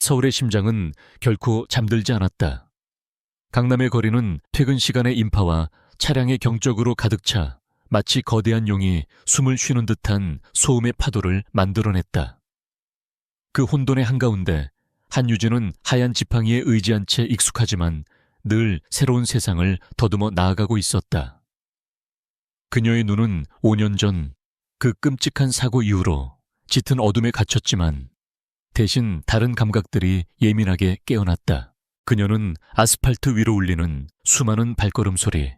서울의 심장은 결코 잠들지 않았다. 강남의 거리는 퇴근 시간의 인파와 차량의 경적으로 가득 차 마치 거대한 용이 숨을 쉬는 듯한 소음의 파도를 만들어냈다. 그 혼돈의 한가운데 한유진은 하얀 지팡이에 의지한 채 익숙하지만 늘 새로운 세상을 더듬어 나아가고 있었다. 그녀의 눈은 5년 전 그 끔찍한 사고 이후로 짙은 어둠에 갇혔지만 대신 다른 감각들이 예민하게 깨어났다. 그녀는 아스팔트 위로 울리는 수많은 발걸음 소리,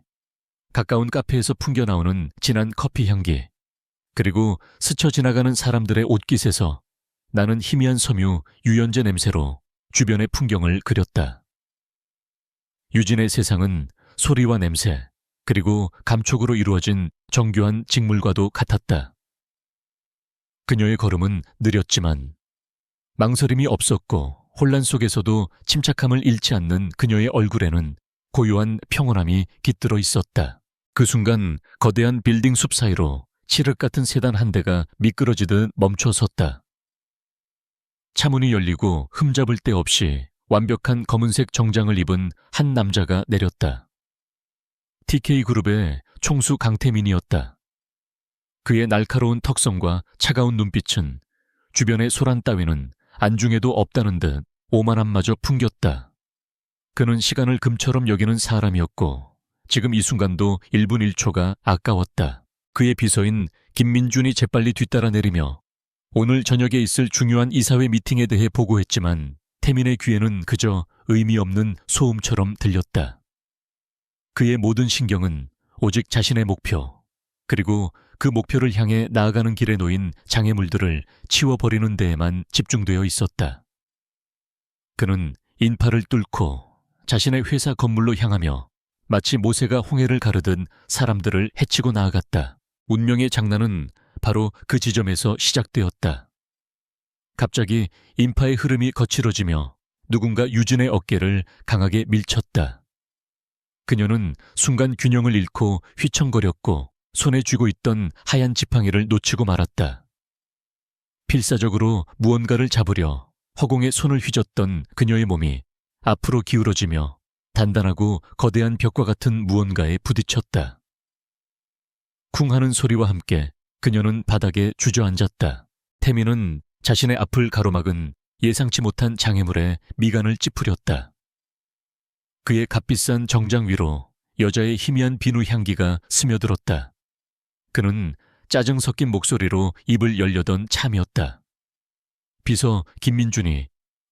가까운 카페에서 풍겨나오는 진한 커피 향기, 그리고 스쳐 지나가는 사람들의 옷깃에서 나는 희미한 섬유 유연제 냄새로 주변의 풍경을 그렸다. 유진의 세상은 소리와 냄새, 그리고 감촉으로 이루어진 정교한 직물과도 같았다. 그녀의 걸음은 느렸지만 망설임이 없었고 혼란 속에서도 침착함을 잃지 않는 그녀의 얼굴에는 고요한 평온함이 깃들어 있었다. 그 순간 거대한 빌딩 숲 사이로 칠흑 같은 세단 한 대가 미끄러지듯 멈춰 섰다. 차문이 열리고 흠잡을 데 없이 완벽한 검은색 정장을 입은 한 남자가 내렸다. TK그룹의 총수 강태민이었다. 그의 날카로운 턱선과 차가운 눈빛은 주변의 소란 따위는 안중에도 없다는 듯 오만함마저 풍겼다. 그는 시간을 금처럼 여기는 사람이었고 지금 이 순간도 1분 1초가 아까웠다. 그의 비서인 김민준이 재빨리 뒤따라 내리며 오늘 저녁에 있을 중요한 이사회 미팅에 대해 보고했지만 태민의 귀에는 그저 의미 없는 소음처럼 들렸다. 그의 모든 신경은 오직 자신의 목표, 그리고 그 목표를 향해 나아가는 길에 놓인 장애물들을 치워버리는 데에만 집중되어 있었다. 그는 인파를 뚫고 자신의 회사 건물로 향하며 마치 모세가 홍해를 가르듯 사람들을 헤치고 나아갔다. 운명의 장난은 바로 그 지점에서 시작되었다. 갑자기 인파의 흐름이 거칠어지며 누군가 유진의 어깨를 강하게 밀쳤다. 그녀는 순간 균형을 잃고 휘청거렸고 손에 쥐고 있던 하얀 지팡이를 놓치고 말았다. 필사적으로 무언가를 잡으려 허공에 손을 휘젓던 그녀의 몸이 앞으로 기울어지며 단단하고 거대한 벽과 같은 무언가에 부딪혔다. 쿵 하는 소리와 함께 그녀는 바닥에 주저앉았다. 태민은 자신의 앞을 가로막은 예상치 못한 장애물에 미간을 찌푸렸다. 그의 값비싼 정장 위로 여자의 희미한 비누 향기가 스며들었다. 그는 짜증 섞인 목소리로 입을 열려던 참이었다. 비서 김민준이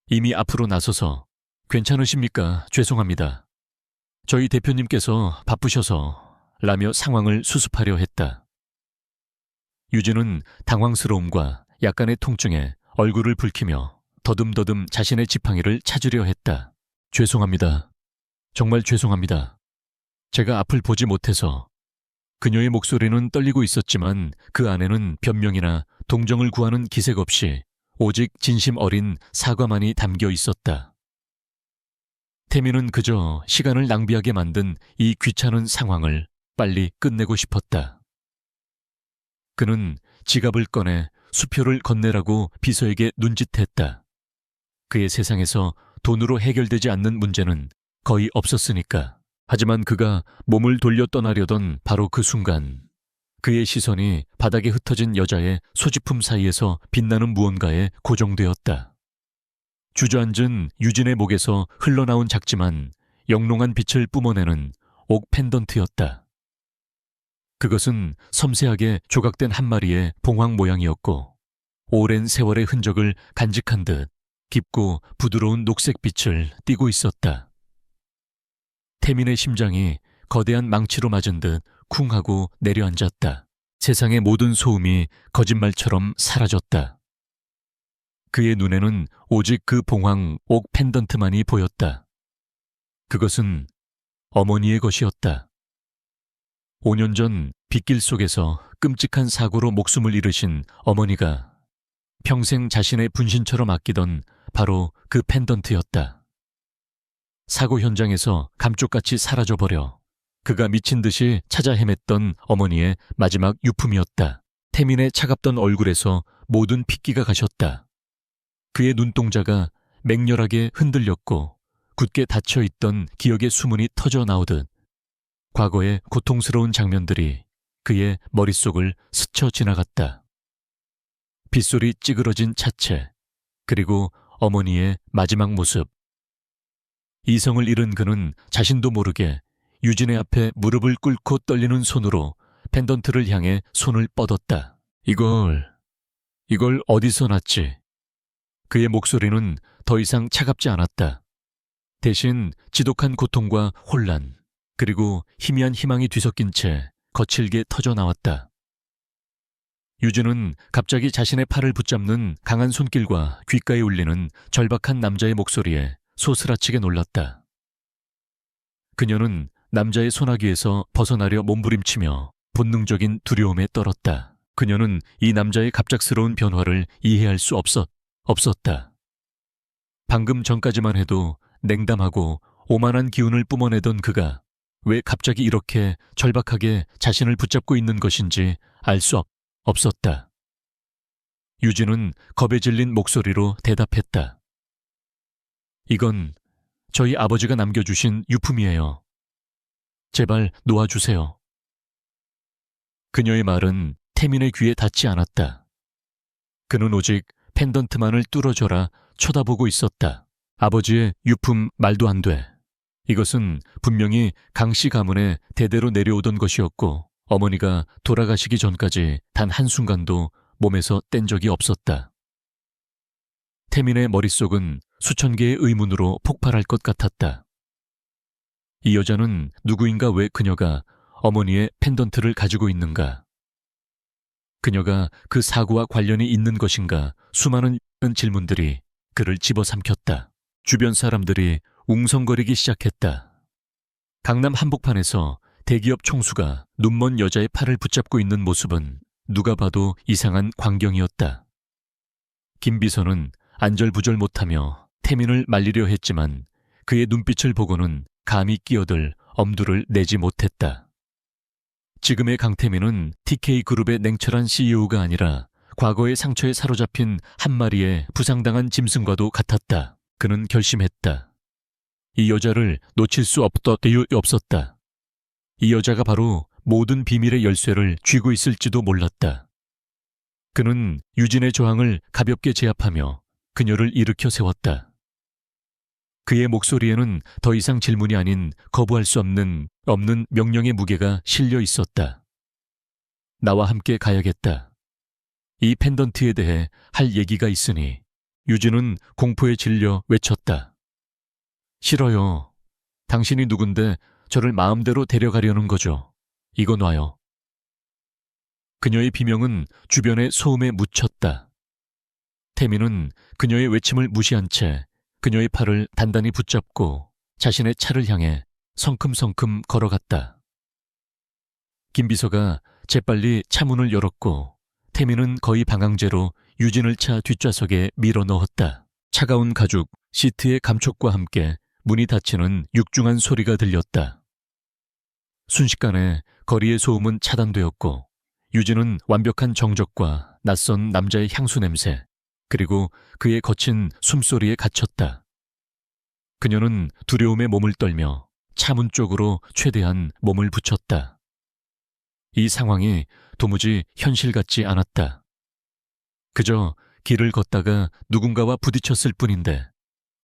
이미 앞으로 나서서 괜찮으십니까? 죄송합니다. 저희 대표님께서 바쁘셔서 라며 상황을 수습하려 했다. 유진은 당황스러움과 약간의 통증에 얼굴을 붉히며 더듬더듬 자신의 지팡이를 찾으려 했다. 죄송합니다. 정말 죄송합니다. 제가 앞을 보지 못해서. 그녀의 목소리는 떨리고 있었지만 그 안에는 변명이나 동정을 구하는 기색 없이 오직 진심 어린 사과만이 담겨 있었다. 태민은 그저 시간을 낭비하게 만든 이 귀찮은 상황을 빨리 끝내고 싶었다. 그는 지갑을 꺼내 수표를 건네라고 비서에게 눈짓했다. 그의 세상에서 돈으로 해결되지 않는 문제는 거의 없었으니까. 하지만 그가 몸을 돌려 떠나려던 바로 그 순간 그의 시선이 바닥에 흩어진 여자의 소지품 사이에서 빛나는 무언가에 고정되었다. 주저앉은 유진의 목에서 흘러나온 작지만 영롱한 빛을 뿜어내는 옥 펜던트였다. 그것은 섬세하게 조각된 한 마리의 봉황 모양이었고 오랜 세월의 흔적을 간직한 듯 깊고 부드러운 녹색 빛을 띠고 있었다. 태민의 심장이 거대한 망치로 맞은 듯 쿵 하고 내려앉았다. 세상의 모든 소음이 거짓말처럼 사라졌다. 그의 눈에는 오직 그 봉황 옥 펜던트만이 보였다. 그것은 어머니의 것이었다. 5년 전 빗길 속에서 끔찍한 사고로 목숨을 잃으신 어머니가 평생 자신의 분신처럼 아끼던 바로 그 펜던트였다. 사고 현장에서 감쪽같이 사라져버려 그가 미친 듯이 찾아 헤맸던 어머니의 마지막 유품이었다. 태민의 차갑던 얼굴에서 모든 핏기가 가셨다. 그의 눈동자가 맹렬하게 흔들렸고 굳게 닫혀있던 기억의 수문이 터져 나오듯 과거의 고통스러운 장면들이 그의 머릿속을 스쳐 지나갔다. 빗소리 찌그러진 차체, 그리고 어머니의 마지막 모습. 이성을 잃은 그는 자신도 모르게 유진의 앞에 무릎을 꿇고 떨리는 손으로 펜던트를 향해 손을 뻗었다. 이걸 어디서 났지? 그의 목소리는 더 이상 차갑지 않았다. 대신 지독한 고통과 혼란, 그리고 희미한 희망이 뒤섞인 채 거칠게 터져 나왔다. 유진은 갑자기 자신의 팔을 붙잡는 강한 손길과 귓가에 울리는 절박한 남자의 목소리에 소스라치게 놀랐다. 그녀는 남자의 소나기에서 벗어나려 몸부림치며 본능적인 두려움에 떨었다. 그녀는 이 남자의 갑작스러운 변화를 이해할 수 없었다. 방금 전까지만 해도 냉담하고 오만한 기운을 뿜어내던 그가 왜 갑자기 이렇게 절박하게 자신을 붙잡고 있는 것인지 알 수 없었다. 유진은 겁에 질린 목소리로 대답했다. 이건 저희 아버지가 남겨주신 유품이에요. 제발 놓아주세요. 그녀의 말은 태민의 귀에 닿지 않았다. 그는 오직 펜던트만을 뚫어져라 쳐다보고 있었다. 아버지의 유품 말도 안 돼. 이것은 분명히 강씨 가문에 대대로 내려오던 것이었고 어머니가 돌아가시기 전까지 단 한순간도 몸에서 뗀 적이 없었다. 태민의 머릿속은 수천 개의 의문으로 폭발할 것 같았다. 이 여자는 누구인가? 왜 그녀가 어머니의 펜던트를 가지고 있는가? 그녀가 그 사고와 관련이 있는 것인가? 수많은 질문들이 그를 집어삼켰다. 주변 사람들이 웅성거리기 시작했다. 강남 한복판에서 대기업 총수가 눈먼 여자의 팔을 붙잡고 있는 모습은 누가 봐도 이상한 광경이었다. 김 비서는 안절부절 못하며 태민을 말리려 했지만 그의 눈빛을 보고는 감히 끼어들 엄두를 내지 못했다. 지금의 강태민은 TK그룹의 냉철한 CEO가 아니라 과거의 상처에 사로잡힌 한 마리의 부상당한 짐승과도 같았다. 그는 결심했다. 이 여자를 놓칠 수 없었다. 이 여자가 바로 모든 비밀의 열쇠를 쥐고 있을지도 몰랐다. 그는 유진의 저항을 가볍게 제압하며 그녀를 일으켜 세웠다. 그의 목소리에는 더 이상 질문이 아닌 거부할 수 없는 명령의 무게가 실려 있었다. 나와 함께 가야겠다. 이 펜던트에 대해 할 얘기가 있으니. 유진은 공포에 질려 외쳤다. 싫어요. 당신이 누군데 저를 마음대로 데려가려는 거죠. 이거 놔요. 그녀의 비명은 주변의 소음에 묻혔다. 태민은 그녀의 외침을 무시한 채 그녀의 팔을 단단히 붙잡고 자신의 차를 향해 성큼성큼 걸어갔다. 김 비서가 재빨리 차 문을 열었고 태민은 거의 방황제로 유진을 차 뒷좌석에 밀어 넣었다. 차가운 가죽 시트의 감촉과 함께 문이 닫히는 육중한 소리가 들렸다. 순식간에 거리의 소음은 차단되었고 유진은 완벽한 정적과 낯선 남자의 향수 냄새 그리고 그의 거친 숨소리에 갇혔다. 그녀는 두려움에 몸을 떨며 차문 쪽으로 최대한 몸을 붙였다. 이 상황이 도무지 현실 같지 않았다. 그저 길을 걷다가 누군가와 부딪혔을 뿐인데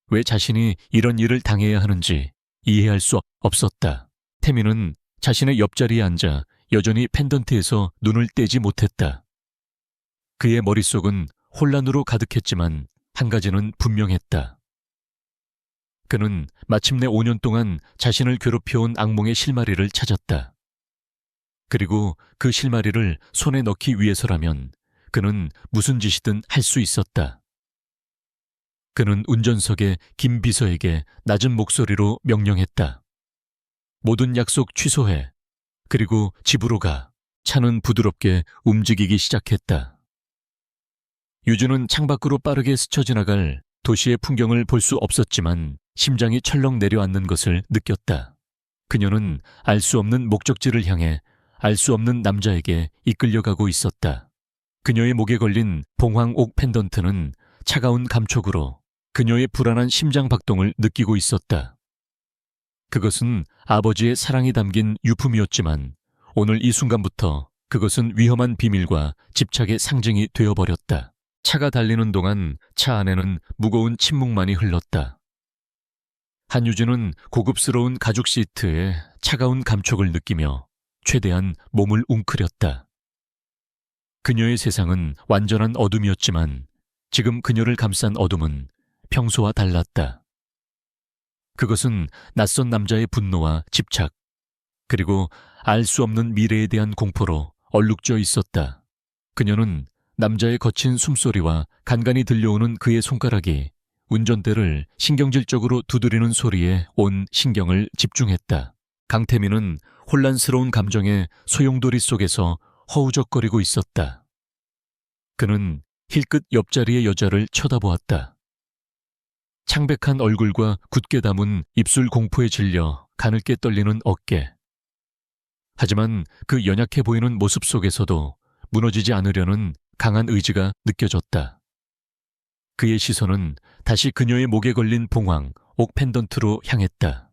왜 자신이 이런 일을 당해야 하는지 이해할 수 없었다. 태민은 자신의 옆자리에 앉아 여전히 펜던트에서 눈을 떼지 못했다. 그의 머릿속은 혼란으로 가득했지만 한 가지는 분명했다. 그는 마침내 5년 동안 자신을 괴롭혀온 악몽의 실마리를 찾았다. 그리고 그 실마리를 손에 넣기 위해서라면 그는 무슨 짓이든 할 수 있었다. 그는 운전석에 김 비서에게 낮은 목소리로 명령했다. 모든 약속 취소해. 그리고 집으로 가. 차는 부드럽게 움직이기 시작했다. 유진은 창밖으로 빠르게 스쳐 지나갈 도시의 풍경을 볼 수 없었지만 심장이 철렁 내려앉는 것을 느꼈다. 그녀는 알 수 없는 목적지를 향해 알 수 없는 남자에게 이끌려가고 있었다. 그녀의 목에 걸린 봉황 옥 펜던트는 차가운 감촉으로 그녀의 불안한 심장 박동을 느끼고 있었다. 그것은 아버지의 사랑이 담긴 유품이었지만 오늘 이 순간부터 그것은 위험한 비밀과 집착의 상징이 되어버렸다. 차가 달리는 동안 차 안에는 무거운 침묵만이 흘렀다. 한유진은 고급스러운 가죽 시트에 차가운 감촉을 느끼며 최대한 몸을 웅크렸다. 그녀의 세상은 완전한 어둠이었지만 지금 그녀를 감싼 어둠은 평소와 달랐다. 그것은 낯선 남자의 분노와 집착, 그리고 알 수 없는 미래에 대한 공포로 얼룩져 있었다. 그녀는 남자의 거친 숨소리와 간간히 들려오는 그의 손가락이 운전대를 신경질적으로 두드리는 소리에 온 신경을 집중했다. 강태민은 혼란스러운 감정의 소용돌이 속에서 허우적거리고 있었다. 그는 힐끗 옆자리의 여자를 쳐다보았다. 창백한 얼굴과 굳게 담은 입술 공포에 질려 가늘게 떨리는 어깨. 하지만 그 연약해 보이는 모습 속에서도 무너지지 않으려는 강한 의지가 느껴졌다. 그의 시선은 다시 그녀의 목에 걸린 봉황, 옥 펜던트로 향했다.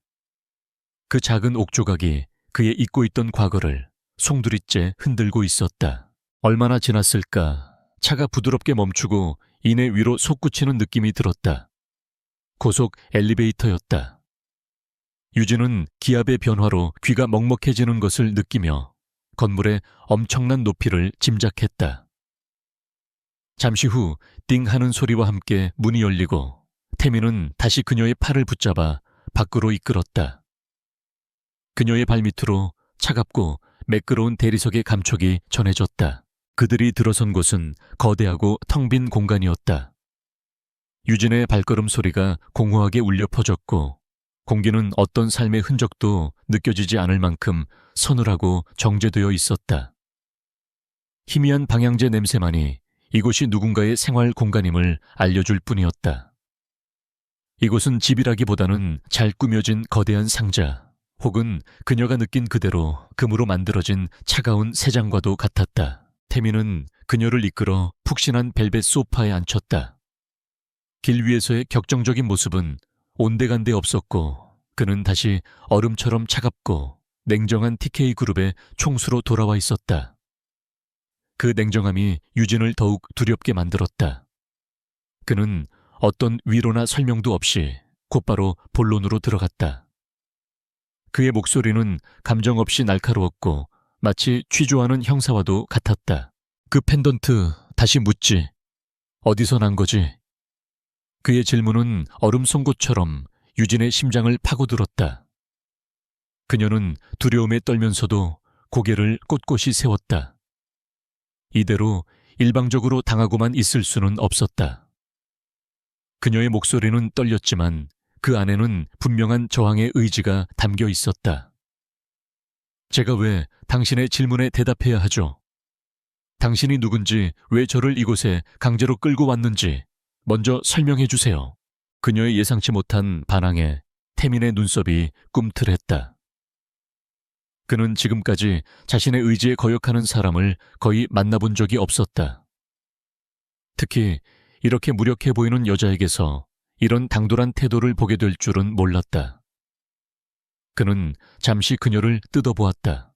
그 작은 옥 조각이 그의 잊고 있던 과거를 송두리째 흔들고 있었다. 얼마나 지났을까? 차가 부드럽게 멈추고 이내 위로 솟구치는 느낌이 들었다. 고속 엘리베이터였다. 유진은 기압의 변화로 귀가 먹먹해지는 것을 느끼며 건물의 엄청난 높이를 짐작했다. 잠시 후 띵 하는 소리와 함께 문이 열리고 태민은 다시 그녀의 팔을 붙잡아 밖으로 이끌었다. 그녀의 발밑으로 차갑고 매끄러운 대리석의 감촉이 전해졌다. 그들이 들어선 곳은 거대하고 텅 빈 공간이었다. 유진의 발걸음 소리가 공허하게 울려 퍼졌고 공기는 어떤 삶의 흔적도 느껴지지 않을 만큼 서늘하고 정제되어 있었다. 희미한 방향제 냄새만이 이곳이 누군가의 생활 공간임을 알려줄 뿐이었다. 이곳은 집이라기보다는 잘 꾸며진 거대한 상자, 혹은 그녀가 느낀 그대로 금으로 만들어진 차가운 새장과도 같았다. 태민은 그녀를 이끌어 푹신한 벨벳 소파에 앉혔다. 길 위에서의 격정적인 모습은 온데간데 없었고 그는 다시 얼음처럼 차갑고 냉정한 TK 그룹의 총수로 돌아와 있었다. 그 냉정함이 유진을 더욱 두렵게 만들었다. 그는 어떤 위로나 설명도 없이 곧바로 본론으로 들어갔다. 그의 목소리는 감정 없이 날카로웠고 마치 취조하는 형사와도 같았다. 그 펜던트 다시 묻지. 어디서 난 거지? 그의 질문은 얼음 송곳처럼 유진의 심장을 파고들었다. 그녀는 두려움에 떨면서도 고개를 꼿꼿이 세웠다. 이대로 일방적으로 당하고만 있을 수는 없었다. 그녀의 목소리는 떨렸지만 그 안에는 분명한 저항의 의지가 담겨 있었다. 제가 왜 당신의 질문에 대답해야 하죠? 당신이 누군지, 왜 저를 이곳에 강제로 끌고 왔는지 먼저 설명해 주세요. 그녀의 예상치 못한 반항에 태민의 눈썹이 꿈틀했다. 그는 지금까지 자신의 의지에 거역하는 사람을 거의 만나본 적이 없었다. 특히 이렇게 무력해 보이는 여자에게서 이런 당돌한 태도를 보게 될 줄은 몰랐다. 그는 잠시 그녀를 뜯어보았다.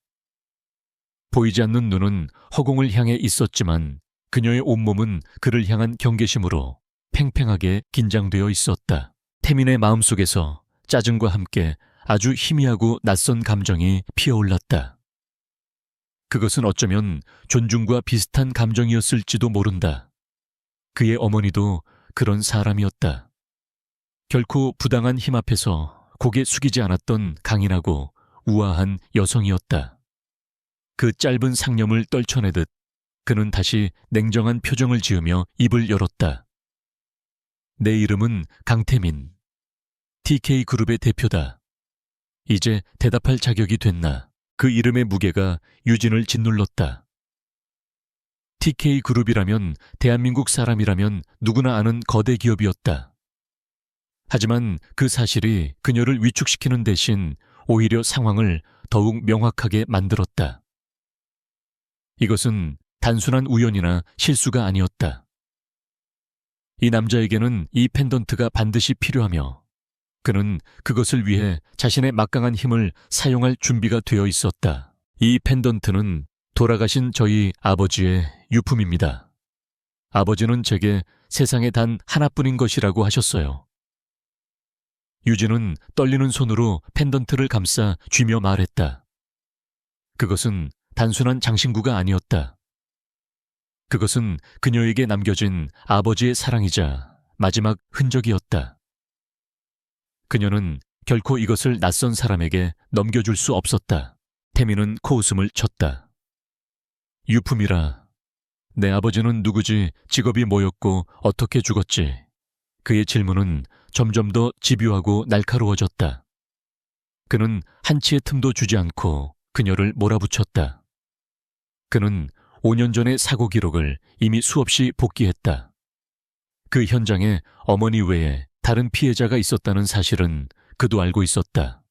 보이지 않는 눈은 허공을 향해 있었지만 그녀의 온몸은 그를 향한 경계심으로 팽팽하게 긴장되어 있었다. 태민의 마음속에서 짜증과 함께 아주 희미하고 낯선 감정이 피어올랐다. 그것은 어쩌면 존중과 비슷한 감정이었을지도 모른다. 그의 어머니도 그런 사람이었다. 결코 부당한 힘 앞에서 고개 숙이지 않았던 강인하고 우아한 여성이었다. 그 짧은 상념을 떨쳐내듯 그는 다시 냉정한 표정을 지으며 입을 열었다. 내 이름은 강태민. TK 그룹의 대표다. 이제 대답할 자격이 됐나. 그 이름의 무게가 유진을 짓눌렀다. TK 그룹이라면 대한민국 사람이라면 누구나 아는 거대 기업이었다. 하지만 그 사실이 그녀를 위축시키는 대신 오히려 상황을 더욱 명확하게 만들었다. 이것은 단순한 우연이나 실수가 아니었다. 이 남자에게는 이 펜던트가 반드시 필요하며 그는 그것을 위해 자신의 막강한 힘을 사용할 준비가 되어 있었다. 이 펜던트는 돌아가신 저희 아버지의 유품입니다. 아버지는 제게 세상에 단 하나뿐인 것이라고 하셨어요. 유진은 떨리는 손으로 펜던트를 감싸 쥐며 말했다. 그것은 단순한 장신구가 아니었다. 그것은 그녀에게 남겨진 아버지의 사랑이자 마지막 흔적이었다. 그녀는 결코 이것을 낯선 사람에게 넘겨줄 수 없었다. 태미는 코웃음을 쳤다. 유품이라. 내 아버지는 누구지, 직업이 뭐였고 어떻게 죽었지. 그의 질문은 점점 더 집요하고 날카로워졌다. 그는 한치의 틈도 주지 않고 그녀를 몰아붙였다. 그는 5년 전의 사고 기록을 이미 수없이 복기했다. 그 현장에 어머니 외에 다른 피해자가 있었다는 사실은 그도 알고 있었다.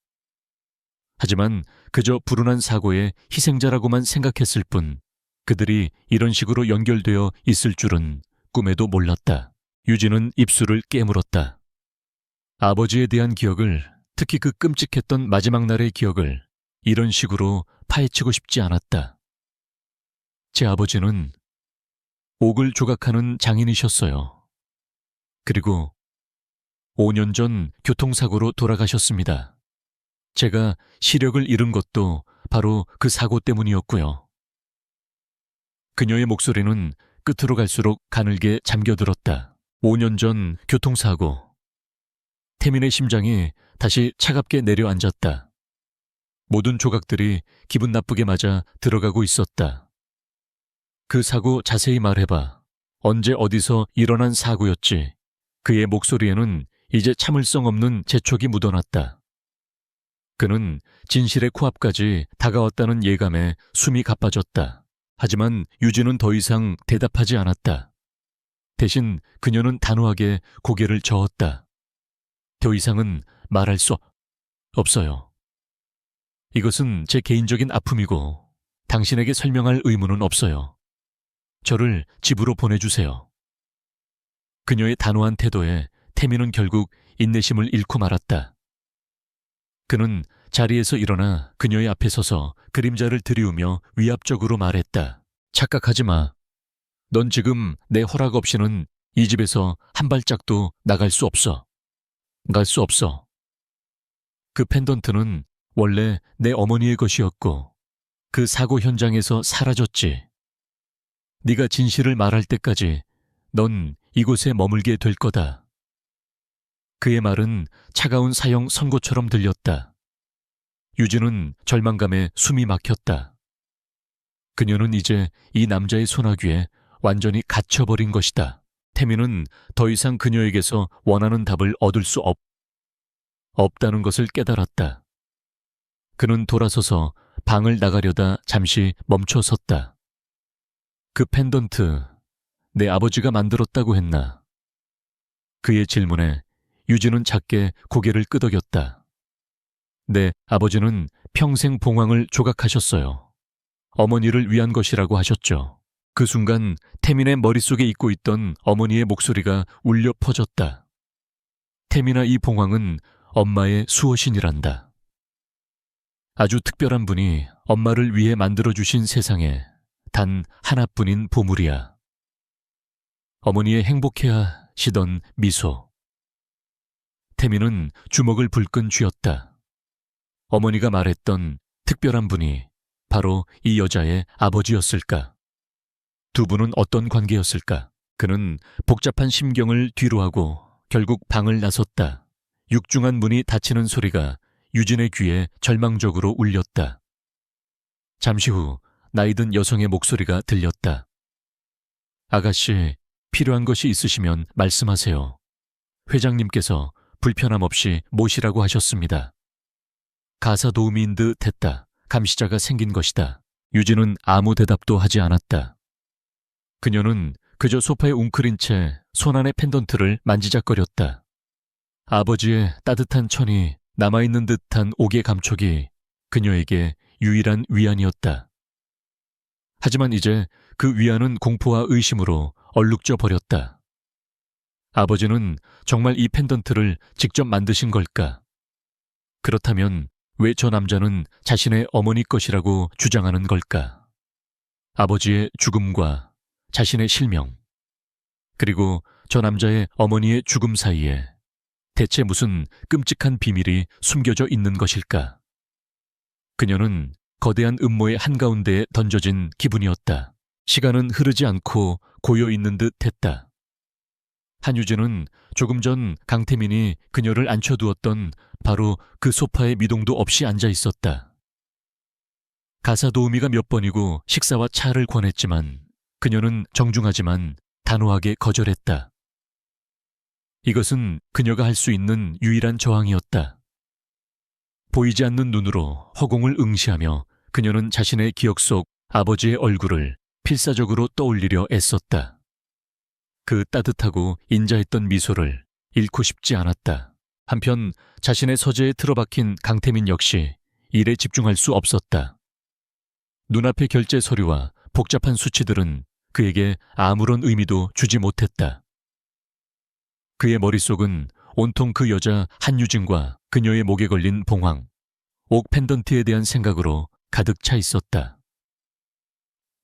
하지만 그저 불운한 사고의 희생자라고만 생각했을 뿐 그들이 이런 식으로 연결되어 있을 줄은 꿈에도 몰랐다. 유진은 입술을 깨물었다. 아버지에 대한 기억을, 특히 그 끔찍했던 마지막 날의 기억을 이런 식으로 파헤치고 싶지 않았다. 제 아버지는 옥을 조각하는 장인이셨어요. 그리고 5년 전 교통사고로 돌아가셨습니다. 제가 시력을 잃은 것도 바로 그 사고 때문이었고요. 그녀의 목소리는 끝으로 갈수록 가늘게 잠겨들었다. 5년 전 교통사고. 태민의 심장이 다시 차갑게 내려앉았다. 모든 조각들이 기분 나쁘게 맞아 들어가고 있었다. 그 사고 자세히 말해봐. 언제 어디서 일어난 사고였지. 그의 목소리에는 이제 참을성 없는 재촉이 묻어났다. 그는 진실의 코앞까지 다가왔다는 예감에 숨이 가빠졌다. 하지만 유진은 더 이상 대답하지 않았다. 대신 그녀는 단호하게 고개를 저었다. 더 이상은 말할 수 없어요. 이것은 제 개인적인 아픔이고 당신에게 설명할 의무는 없어요. 저를 집으로 보내주세요. 그녀의 단호한 태도에 태민은 결국 인내심을 잃고 말았다. 그는 자리에서 일어나 그녀의 앞에 서서 그림자를 들이우며 위압적으로 말했다. 착각하지 마. 넌 지금 내 허락 없이는 이 집에서 한 발짝도 나갈 수 없어. 갈 수 없어. 그 펜던트는 원래 내 어머니의 것이었고 그 사고 현장에서 사라졌지. 네가 진실을 말할 때까지 넌 이곳에 머물게 될 거다. 그의 말은 차가운 사형 선고처럼 들렸다. 유진은 절망감에 숨이 막혔다. 그녀는 이제 이 남자의 소나귀에 완전히 갇혀버린 것이다. 태민은 더 이상 그녀에게서 원하는 답을 얻을 수 없다는 것을 깨달았다. 그는 돌아서서 방을 나가려다 잠시 멈춰 섰다. 그 펜던트, 내 아버지가 만들었다고 했나? 그의 질문에 유진은 작게 고개를 끄덕였다. 네, 아버지는 평생 봉황을 조각하셨어요. 어머니를 위한 것이라고 하셨죠. 그 순간 태민의 머릿속에 잊고 있던 어머니의 목소리가 울려 퍼졌다. 태민아, 이 봉황은 엄마의 수호신이란다. 아주 특별한 분이 엄마를 위해 만들어주신 세상에 단 하나뿐인 보물이야. 어머니의 행복해하시던 미소. 태민은 주먹을 불끈 쥐었다. 어머니가 말했던 특별한 분이 바로 이 여자의 아버지였을까? 두 분은 어떤 관계였을까? 그는 복잡한 심경을 뒤로하고 결국 방을 나섰다. 육중한 문이 닫히는 소리가 유진의 귀에 절망적으로 울렸다. 잠시 후 나이든 여성의 목소리가 들렸다. 아가씨, 필요한 것이 있으시면 말씀하세요. 회장님께서 불편함 없이 모시라고 하셨습니다. 가사 도우미인 듯 했다. 감시자가 생긴 것이다. 유진은 아무 대답도 하지 않았다. 그녀는 그저 소파에 웅크린 채 손안의 펜던트를 만지작거렸다. 아버지의 따뜻한 천이 남아있는 듯한 옥의 감촉이 그녀에게 유일한 위안이었다. 하지만 이제 그 위안은 공포와 의심으로 얼룩져 버렸다. 아버지는 정말 이 펜던트를 직접 만드신 걸까? 그렇다면 왜 저 남자는 자신의 어머니 것이라고 주장하는 걸까? 아버지의 죽음과 자신의 실명, 그리고 저 남자의 어머니의 죽음 사이에 대체 무슨 끔찍한 비밀이 숨겨져 있는 것일까? 그녀는 거대한 음모의 한가운데에 던져진 기분이었다. 시간은 흐르지 않고 고여 있는 듯 했다. 한유진은 조금 전 강태민이 그녀를 앉혀두었던 바로 그 소파에 미동도 없이 앉아 있었다. 가사 도우미가 몇 번이고 식사와 차를 권했지만 그녀는 정중하지만 단호하게 거절했다. 이것은 그녀가 할 수 있는 유일한 저항이었다. 보이지 않는 눈으로 허공을 응시하며 그녀는 자신의 기억 속 아버지의 얼굴을 필사적으로 떠올리려 애썼다. 그 따뜻하고 인자했던 미소를 잃고 싶지 않았다. 한편 자신의 서재에 틀어박힌 강태민 역시 일에 집중할 수 없었다. 눈앞의 결제 서류와 복잡한 수치들은 그에게 아무런 의미도 주지 못했다. 그의 머릿속은 온통 그 여자 한유진과 그녀의 목에 걸린 봉황, 옥 펜던트에 대한 생각으로 가득 차 있었다.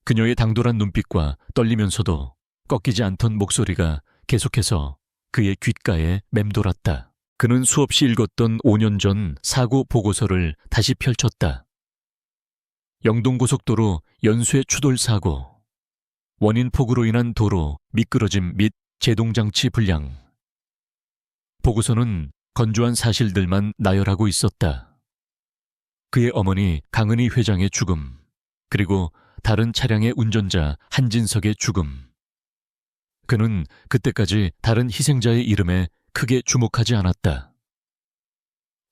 그녀의 당돌한 눈빛과 떨리면서도 꺾이지 않던 목소리가 계속해서 그의 귓가에 맴돌았다. 그는 수없이 읽었던 5년 전 사고 보고서를 다시 펼쳤다. 영동고속도로 연쇄 추돌 사고, 원인 폭우로 인한 도로 미끄러짐 및 제동장치 불량. 보고서는 건조한 사실들만 나열하고 있었다. 그의 어머니 강은희 회장의 죽음, 그리고 다른 차량의 운전자 한진석의 죽음. 그는 그때까지 다른 희생자의 이름에 크게 주목하지 않았다.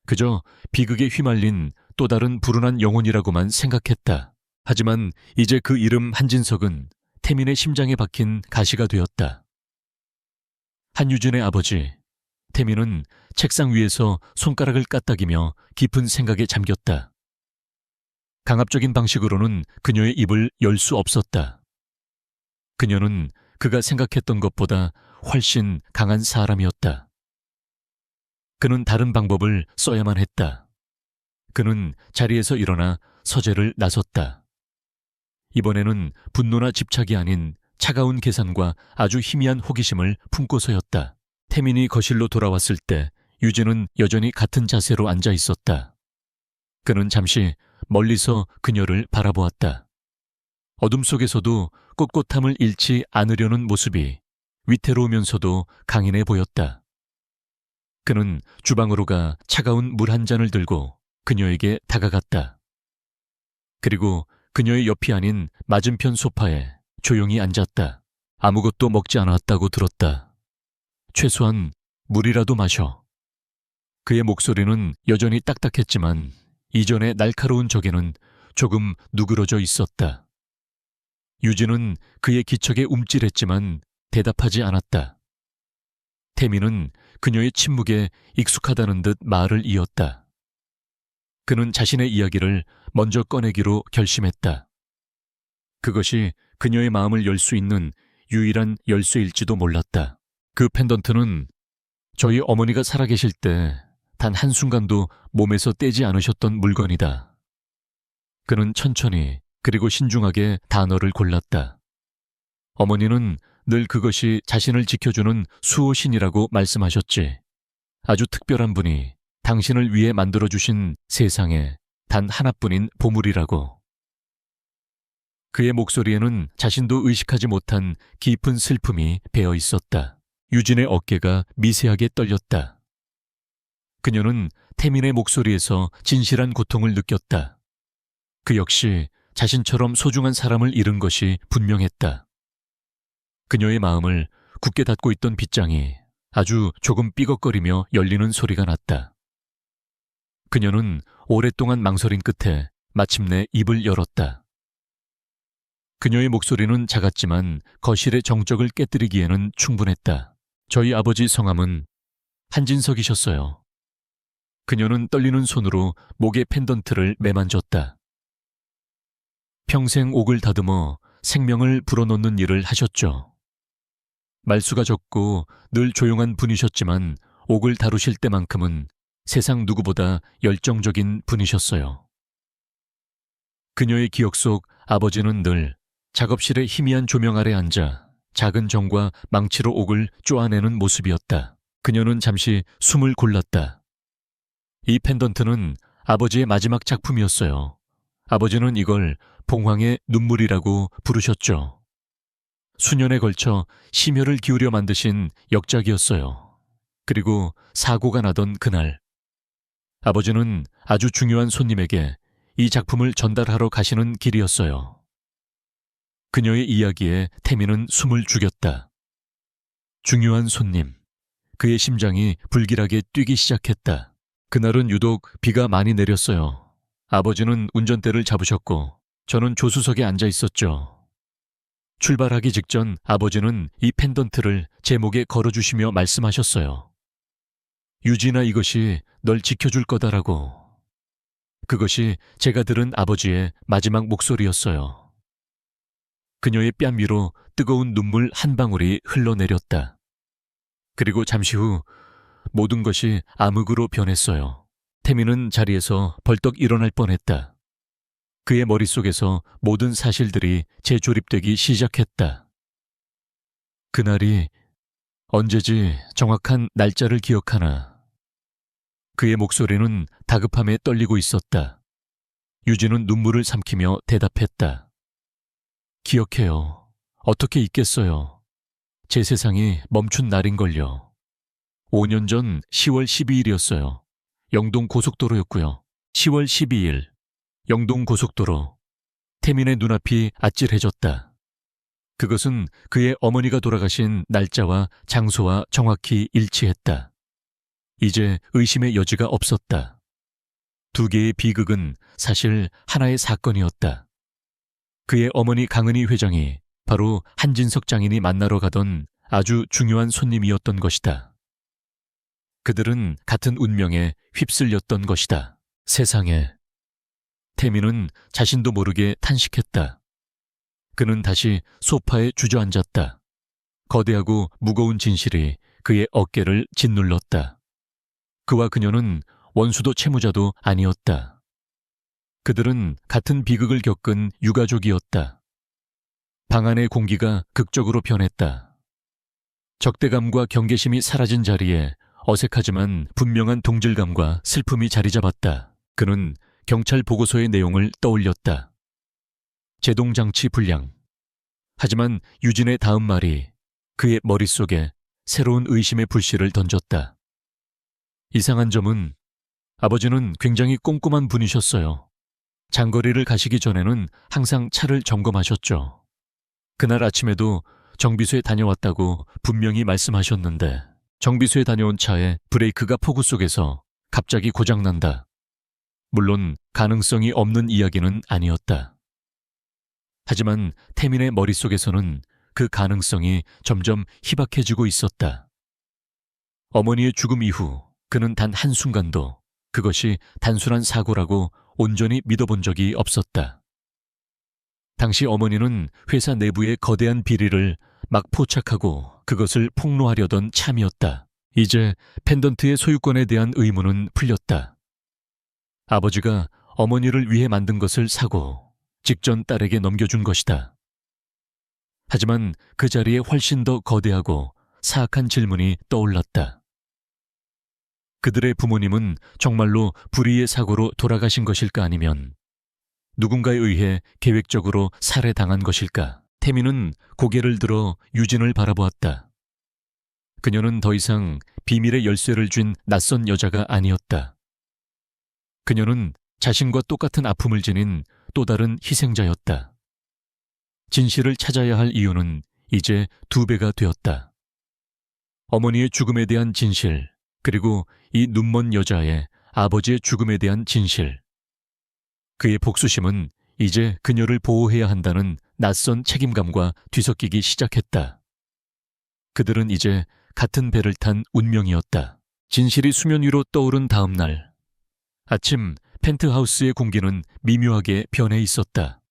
그저 비극에 휘말린 또 다른 불운한 영혼이라고만 생각했다. 하지만 이제 그 이름 한진석은 태민의 심장에 박힌 가시가 되었다. 한유진의 아버지, 태민은 책상 위에서 손가락을 까딱이며 깊은 생각에 잠겼다. 강압적인 방식으로는 그녀의 입을 열 수 없었다. 그녀는 그가 생각했던 것보다 훨씬 강한 사람이었다. 그는 다른 방법을 써야만 했다. 그는 자리에서 일어나 서재를 나섰다. 이번에는 분노나 집착이 아닌 차가운 계산과 아주 희미한 호기심을 품고서였다. 태민이 거실로 돌아왔을 때 유진은 여전히 같은 자세로 앉아 있었다. 그는 잠시 멀리서 그녀를 바라보았다. 어둠 속에서도 꼿꼿함을 잃지 않으려는 모습이 위태로우면서도 강인해 보였다. 그는 주방으로 가 차가운 물 한 잔을 들고 그녀에게 다가갔다. 그리고 그녀의 옆이 아닌 맞은편 소파에 조용히 앉았다. 아무것도 먹지 않았다고 들었다. 최소한 물이라도 마셔. 그의 목소리는 여전히 딱딱했지만 이전의 날카로운 적에는 조금 누그러져 있었다. 유진은 그의 기척에 움찔했지만 대답하지 않았다. 태민은 그녀의 침묵에 익숙하다는 듯 말을 이었다. 그는 자신의 이야기를 먼저 꺼내기로 결심했다. 그것이 그녀의 마음을 열 수 있는 유일한 열쇠일지도 몰랐다. 그 펜던트는 저희 어머니가 살아계실 때 단 한순간도 몸에서 떼지 않으셨던 물건이다. 그는 천천히 그리고 신중하게 단어를 골랐다. 어머니는 늘 그것이 자신을 지켜주는 수호신이라고 말씀하셨지. 아주 특별한 분이 당신을 위해 만들어주신 세상에 단 하나뿐인 보물이라고. 그의 목소리에는 자신도 의식하지 못한 깊은 슬픔이 배어 있었다. 유진의 어깨가 미세하게 떨렸다. 그녀는 태민의 목소리에서 진실한 고통을 느꼈다. 그 역시 자신처럼 소중한 사람을 잃은 것이 분명했다. 그녀의 마음을 굳게 닫고 있던 빗장이 아주 조금 삐걱거리며 열리는 소리가 났다. 그녀는 오랫동안 망설인 끝에 마침내 입을 열었다. 그녀의 목소리는 작았지만 거실의 정적을 깨뜨리기에는 충분했다. 저희 아버지 성함은 한진석이셨어요. 그녀는 떨리는 손으로 목의 펜던트를 매만졌다. 평생 옥을 다듬어 생명을 불어넣는 일을 하셨죠. 말수가 적고 늘 조용한 분이셨지만 옥을 다루실 때만큼은 세상 누구보다 열정적인 분이셨어요. 그녀의 기억 속 아버지는 늘 작업실의 희미한 조명 아래 앉아 작은 정과 망치로 옥을 쪼아내는 모습이었다. 그녀는 잠시 숨을 골랐다. 이 펜던트는 아버지의 마지막 작품이었어요. 아버지는 이걸 봉황의 눈물이라고 부르셨죠. 수년에 걸쳐 심혈을 기울여 만드신 역작이었어요. 그리고 사고가 나던 그날, 아버지는 아주 중요한 손님에게 이 작품을 전달하러 가시는 길이었어요. 그녀의 이야기에 태미는 숨을 죽였다. 중요한 손님, 그의 심장이 불길하게 뛰기 시작했다. 그날은 유독 비가 많이 내렸어요. 아버지는 운전대를 잡으셨고 저는 조수석에 앉아 있었죠. 출발하기 직전 아버지는 이 펜던트를 제 목에 걸어주시며 말씀하셨어요. 유진아, 이것이 널 지켜줄 거다라고. 그것이 제가 들은 아버지의 마지막 목소리였어요. 그녀의 뺨 위로 뜨거운 눈물 한 방울이 흘러내렸다. 그리고 잠시 후 모든 것이 암흑으로 변했어요. 태미는 자리에서 벌떡 일어날 뻔했다. 그의 머릿속에서 모든 사실들이 재조립되기 시작했다. 그날이 언제지 정확한 날짜를 기억하나. 그의 목소리는 다급함에 떨리고 있었다. 유진은 눈물을 삼키며 대답했다. 기억해요. 어떻게 잊겠어요. 제 세상이 멈춘 날인걸요. 5년 전 10월 12일이었어요. 영동 고속도로였고요. 10월 12일, 영동 고속도로. 태민의 눈앞이 아찔해졌다. 그것은 그의 어머니가 돌아가신 날짜와 장소와 정확히 일치했다. 이제 의심의 여지가 없었다. 두 개의 비극은 사실 하나의 사건이었다. 그의 어머니 강은희 회장이 바로 한진석 장인이 만나러 가던 아주 중요한 손님이었던 것이다. 그들은 같은 운명에 휩쓸렸던 것이다. 세상에. 태민은 자신도 모르게 탄식했다. 그는 다시 소파에 주저앉았다. 거대하고 무거운 진실이 그의 어깨를 짓눌렀다. 그와 그녀는 원수도 채무자도 아니었다. 그들은 같은 비극을 겪은 유가족이었다. 방 안의 공기가 극적으로 변했다. 적대감과 경계심이 사라진 자리에 어색하지만 분명한 동질감과 슬픔이 자리 잡았다. 그는 경찰 보고서의 내용을 떠올렸다. 제동장치 불량. 하지만 유진의 다음 말이 그의 머릿속에 새로운 의심의 불씨를 던졌다. 이상한 점은 아버지는 굉장히 꼼꼼한 분이셨어요. 장거리를 가시기 전에는 항상 차를 점검하셨죠. 그날 아침에도 정비소에 다녀왔다고 분명히 말씀하셨는데 정비소에 다녀온 차에 브레이크가 폭우 속에서 갑자기 고장난다. 물론 가능성이 없는 이야기는 아니었다. 하지만 태민의 머릿속에서는 그 가능성이 점점 희박해지고 있었다. 어머니의 죽음 이후 그는 단 한순간도 그것이 단순한 사고라고 온전히 믿어본 적이 없었다. 당시 어머니는 회사 내부의 거대한 비리를 막 포착하고 그것을 폭로하려던 참이었다. 이제 펜던트의 소유권에 대한 의문은 풀렸다. 아버지가 어머니를 위해 만든 것을 사고 직전 딸에게 넘겨준 것이다. 하지만 그 자리에 훨씬 더 거대하고 사악한 질문이 떠올랐다. 그들의 부모님은 정말로 불의의 사고로 돌아가신 것일까 아니면 누군가에 의해 계획적으로 살해당한 것일까? 태민은 고개를 들어 유진을 바라보았다. 그녀는 더 이상 비밀의 열쇠를 쥔 낯선 여자가 아니었다. 그녀는 자신과 똑같은 아픔을 지닌 또 다른 희생자였다. 진실을 찾아야 할 이유는 이제 2배가 되었다. 어머니의 죽음에 대한 진실, 그리고 이 눈먼 여자의 아버지의 죽음에 대한 진실. 그의 복수심은 이제 그녀를 보호해야 한다는 낯선 책임감과 뒤섞이기 시작했다. 그들은 이제 같은 배를 탄 운명이었다. 진실이 수면 위로 떠오른 다음 날. 아침 펜트하우스의 공기는 미묘하게 변해 있었다.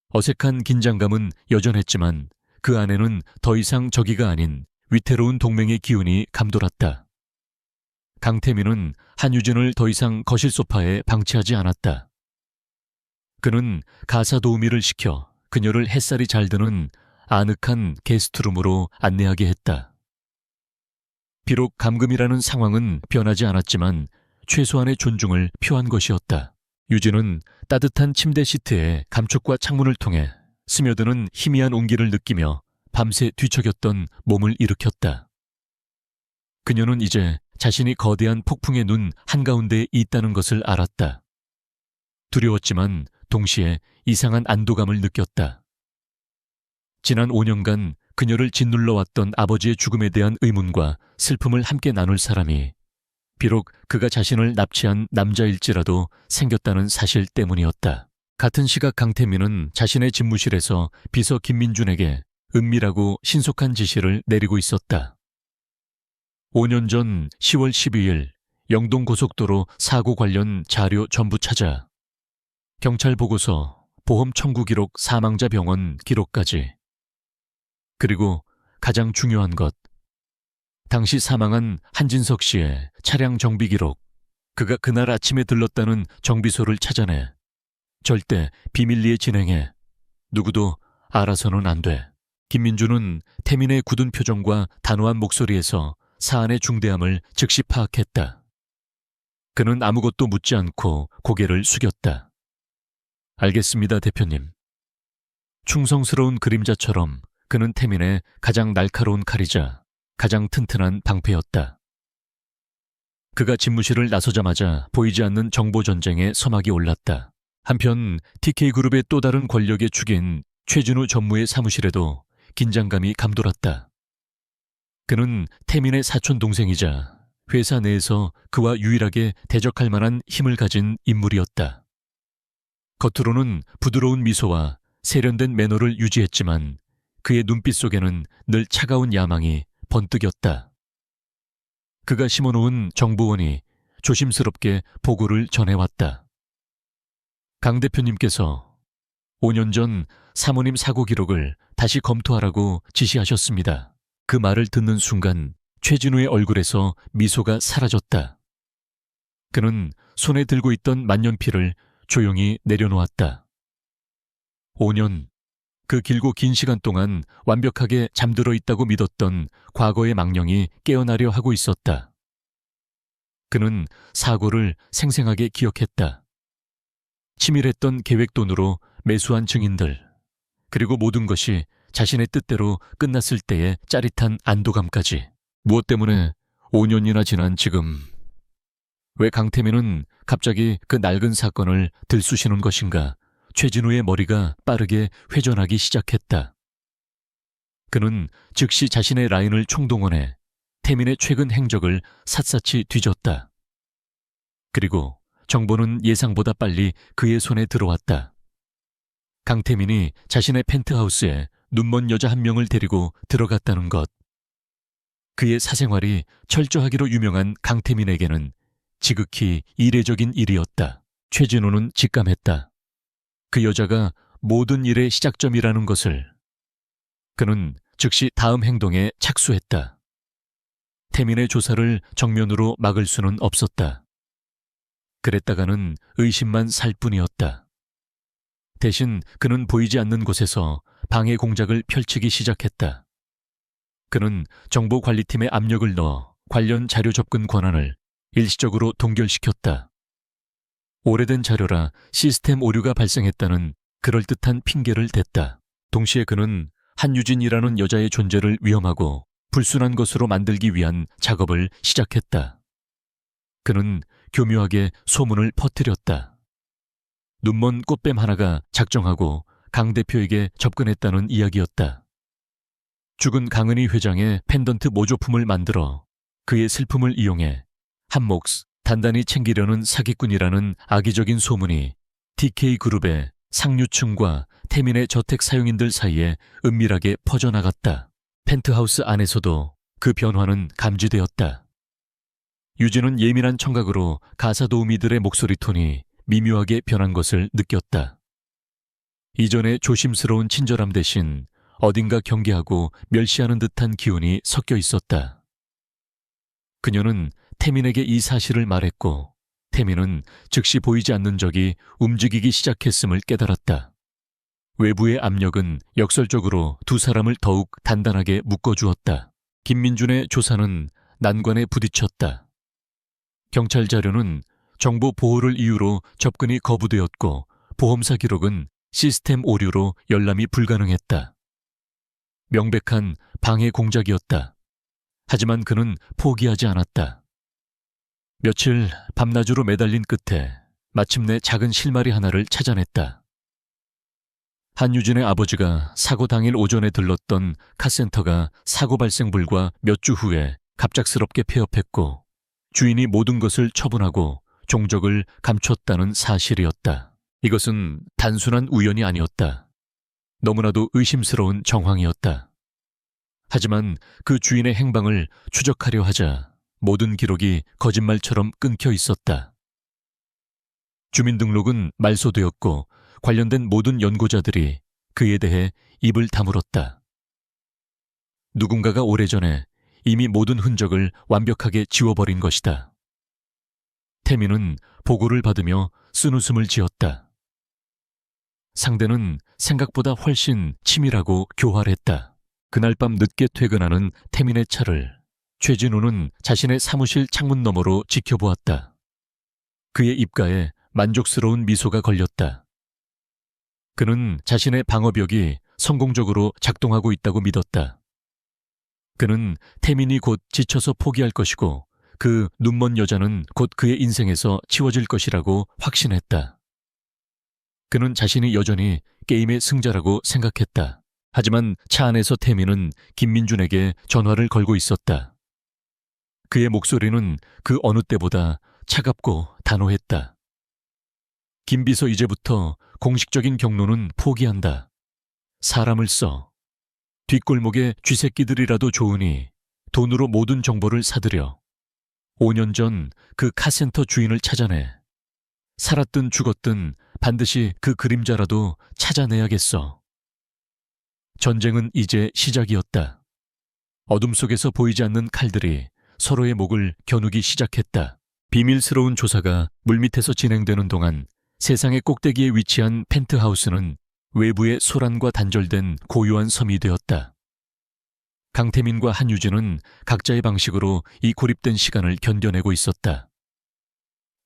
어색한 긴장감은 여전했지만 그 안에는 더 이상 적이가 아닌 위태로운 동맹의 기운이 감돌았다. 강태민은 한유진을 더 이상 거실 소파에 방치하지 않았다. 그는 가사 도우미를 시켜 그녀를 햇살이 잘 드는 아늑한 게스트룸으로 안내하게 했다. 비록 감금이라는 상황은 변하지 않았지만 최소한의 존중을 표한 것이었다. 유진은 따뜻한 침대 시트에 감촉과 창문을 통해 스며드는 희미한 온기를 느끼며 밤새 뒤척였던 몸을 일으켰다. 그녀는 이제 자신이 거대한 폭풍의 눈 한가운데에 있다는 것을 알았다. 두려웠지만 동시에 이상한 안도감을 느꼈다. 지난 5년간 그녀를 짓눌러왔던 아버지의 죽음에 대한 의문과 슬픔을 함께 나눌 사람이 비록 그가 자신을 납치한 남자일지라도 생겼다는 사실 때문이었다. 같은 시각 강태민은 자신의 집무실에서 비서 김민준에게 은밀하고 신속한 지시를 내리고 있었다. 5년 전 10월 12일 영동고속도로 사고 관련 자료 전부 찾아 경찰 보고서, 보험 청구 기록, 사망자 병원 기록까지. 그리고 가장 중요한 것, 당시 사망한 한진석 씨의 차량 정비 기록, 그가 그날 아침에 들렀다는 정비소를 찾아내 절대 비밀리에 진행해. 누구도 알아서는 안 돼. 김민주는 태민의 굳은 표정과 단호한 목소리에서 사안의 중대함을 즉시 파악했다. 그는 아무것도 묻지 않고 고개를 숙였다. 알겠습니다, 대표님. 충성스러운 그림자처럼 그는 태민의 가장 날카로운 칼이자 가장 튼튼한 방패였다. 그가 집무실을 나서자마자 보이지 않는 정보전쟁의 서막이 올랐다. 한편 TK그룹의 또 다른 권력의 축인 최진우 전무의 사무실에도 긴장감이 감돌았다. 그는 태민의 사촌 동생이자 회사 내에서 그와 유일하게 대적할 만한 힘을 가진 인물이었다. 겉으로는 부드러운 미소와 세련된 매너를 유지했지만 그의 눈빛 속에는 늘 차가운 야망이 번뜩였다. 그가 심어놓은 정보원이 조심스럽게 보고를 전해왔다. 강 대표님께서 5년 전 사모님 사고 기록을 다시 검토하라고 지시하셨습니다. 그 말을 듣는 순간 최진우의 얼굴에서 미소가 사라졌다. 그는 손에 들고 있던 만년필을 조용히 내려놓았다. 5년, 그 길고 긴 시간 동안 완벽하게 잠들어 있다고 믿었던 과거의 망령이 깨어나려 하고 있었다. 그는 사고를 생생하게 기억했다. 치밀했던 계획돈으로 매수한 증인들, 그리고 모든 것이 자신의 뜻대로 끝났을 때의 짜릿한 안도감까지. 무엇 때문에 5년이나 지난 지금 왜 강태민은 갑자기 그 낡은 사건을 들쑤시는 것인가? 최진우의 머리가 빠르게 회전하기 시작했다. 그는 즉시 자신의 라인을 총동원해 태민의 최근 행적을 샅샅이 뒤졌다. 그리고 정보는 예상보다 빨리 그의 손에 들어왔다. 강태민이 자신의 펜트하우스에 눈먼 여자 한 명을 데리고 들어갔다는 것. 그의 사생활이 철저하기로 유명한 강태민에게는 지극히 이례적인 일이었다. 최진우는 직감했다. 그 여자가 모든 일의 시작점이라는 것을. 그는 즉시 다음 행동에 착수했다. 태민의 조사를 정면으로 막을 수는 없었다. 그랬다가는 의심만 살 뿐이었다. 대신 그는 보이지 않는 곳에서 방해 공작을 펼치기 시작했다. 그는 정보관리팀에 압력을 넣어 관련 자료 접근 권한을 일시적으로 동결시켰다. 오래된 자료라 시스템 오류가 발생했다는 그럴듯한 핑계를 댔다. 동시에 그는 한유진이라는 여자의 존재를 위험하고 불순한 것으로 만들기 위한 작업을 시작했다. 그는 교묘하게 소문을 퍼뜨렸다. 눈먼 꽃뱀 하나가 작정하고 강 대표에게 접근했다는 이야기였다. 죽은 강은희 회장의 펜던트 모조품을 만들어 그의 슬픔을 이용해 한 몫 단단히 챙기려는 사기꾼이라는 악의적인 소문이 TK그룹의 상류층과 태민의 저택 사용인들 사이에 은밀하게 퍼져나갔다. 펜트하우스 안에서도 그 변화는 감지되었다. 유진은 예민한 청각으로 가사 도우미들의 목소리 톤이 미묘하게 변한 것을 느꼈다. 이전의 조심스러운 친절함 대신 어딘가 경계하고 멸시하는 듯한 기운이 섞여 있었다. 그녀는 태민에게 이 사실을 말했고 태민은 즉시 보이지 않는 적이 움직이기 시작했음을 깨달았다. 외부의 압력은 역설적으로 두 사람을 더욱 단단하게 묶어주었다. 김민준의 조사는 난관에 부딪혔다. 경찰 자료는 정보 보호를 이유로 접근이 거부되었고 보험사 기록은 시스템 오류로 열람이 불가능했다. 명백한 방해 공작이었다. 하지만 그는 포기하지 않았다. 며칠 밤낮으로 매달린 끝에 마침내 작은 실마리 하나를 찾아냈다. 한유진의 아버지가 사고 당일 오전에 들렀던 카센터가 사고 발생 불과 몇 주 후에 갑작스럽게 폐업했고 주인이 모든 것을 처분하고 종적을 감췄다는 사실이었다. 이것은 단순한 우연이 아니었다. 너무나도 의심스러운 정황이었다. 하지만 그 주인의 행방을 추적하려 하자 모든 기록이 거짓말처럼 끊겨 있었다. 주민등록은 말소되었고 관련된 모든 연고자들이 그에 대해 입을 다물었다. 누군가가 오래전에 이미 모든 흔적을 완벽하게 지워버린 것이다. 태민은 보고를 받으며 쓴웃음을 지었다. 상대는 생각보다 훨씬 치밀하고 교활했다. 그날 밤 늦게 퇴근하는 태민의 차를 최진우는 자신의 사무실 창문 너머로 지켜보았다. 그의 입가에 만족스러운 미소가 걸렸다. 그는 자신의 방어벽이 성공적으로 작동하고 있다고 믿었다. 그는 태민이 곧 지쳐서 포기할 것이고 그 눈먼 여자는 곧 그의 인생에서 치워질 것이라고 확신했다. 그는 자신이 여전히 게임의 승자라고 생각했다. 하지만 차 안에서 태민은 김민준에게 전화를 걸고 있었다. 그의 목소리는 그 어느 때보다 차갑고 단호했다. 김비서 이제부터 공식적인 경로는 포기한다. 사람을 써. 뒷골목에 쥐새끼들이라도 좋으니 돈으로 모든 정보를 사들여. 5년 전 그 카센터 주인을 찾아내. 살았든 죽었든 반드시 그 그림자라도 찾아내야겠어. 전쟁은 이제 시작이었다. 어둠 속에서 보이지 않는 칼들이 서로의 목을 겨누기 시작했다. 비밀스러운 조사가 물밑에서 진행되는 동안 세상의 꼭대기에 위치한 펜트하우스는 외부의 소란과 단절된 고요한 섬이 되었다. 강태민과 한유진은 각자의 방식으로 이 고립된 시간을 견뎌내고 있었다.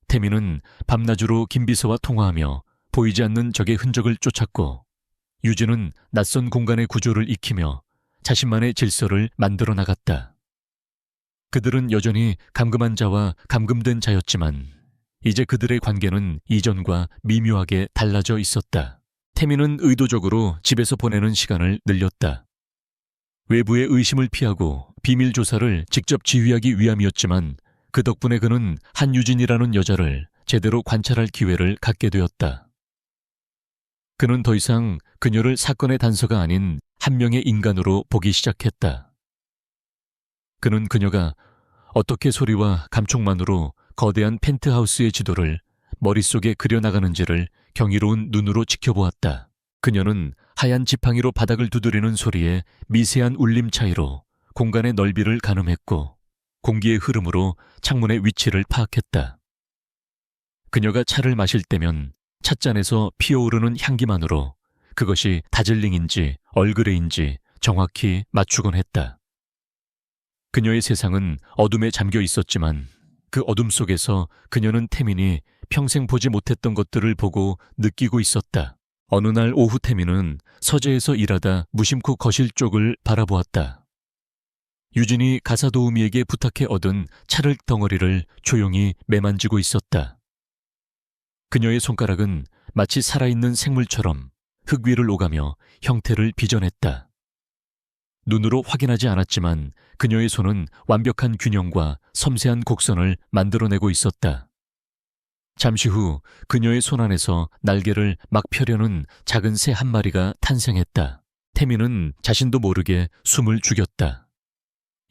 태민은 밤낮으로 김비서와 통화하며 보이지 않는 적의 흔적을 쫓았고 유진은 낯선 공간의 구조를 익히며 자신만의 질서를 만들어 나갔다. 그들은 여전히 감금한 자와 감금된 자였지만 이제 그들의 관계는 이전과 미묘하게 달라져 있었다. 태민은 의도적으로 집에서 보내는 시간을 늘렸다. 외부의 의심을 피하고 비밀 조사를 직접 지휘하기 위함이었지만 그 덕분에 그는 한유진이라는 여자를 제대로 관찰할 기회를 갖게 되었다. 그는 더 이상 그녀를 사건의 단서가 아닌 한 명의 인간으로 보기 시작했다. 그는 그녀가 어떻게 소리와 감촉만으로 거대한 펜트하우스의 지도를 머릿속에 그려나가는지를 경이로운 눈으로 지켜보았다. 그녀는 하얀 지팡이로 바닥을 두드리는 소리에 미세한 울림 차이로 공간의 넓이를 가늠했고 공기의 흐름으로 창문의 위치를 파악했다. 그녀가 차를 마실 때면 찻잔에서 피어오르는 향기만으로 그것이 다즐링인지 얼그레인지 정확히 맞추곤 했다. 그녀의 세상은 어둠에 잠겨 있었지만 그 어둠 속에서 그녀는 태민이 평생 보지 못했던 것들을 보고 느끼고 있었다. 어느 날 오후 태민은 서재에서 일하다 무심코 거실 쪽을 바라보았다. 유진이 가사도우미에게 부탁해 얻은 찰흙 덩어리를 조용히 매만지고 있었다. 그녀의 손가락은 마치 살아있는 생물처럼 흙 위를 오가며 형태를 빚어냈다. 눈으로 확인하지 않았지만 그녀의 손은 완벽한 균형과 섬세한 곡선을 만들어내고 있었다. 잠시 후 그녀의 손 안에서 날개를 막 펴려는 작은 새 한 마리가 탄생했다. 태민은 자신도 모르게 숨을 죽였다.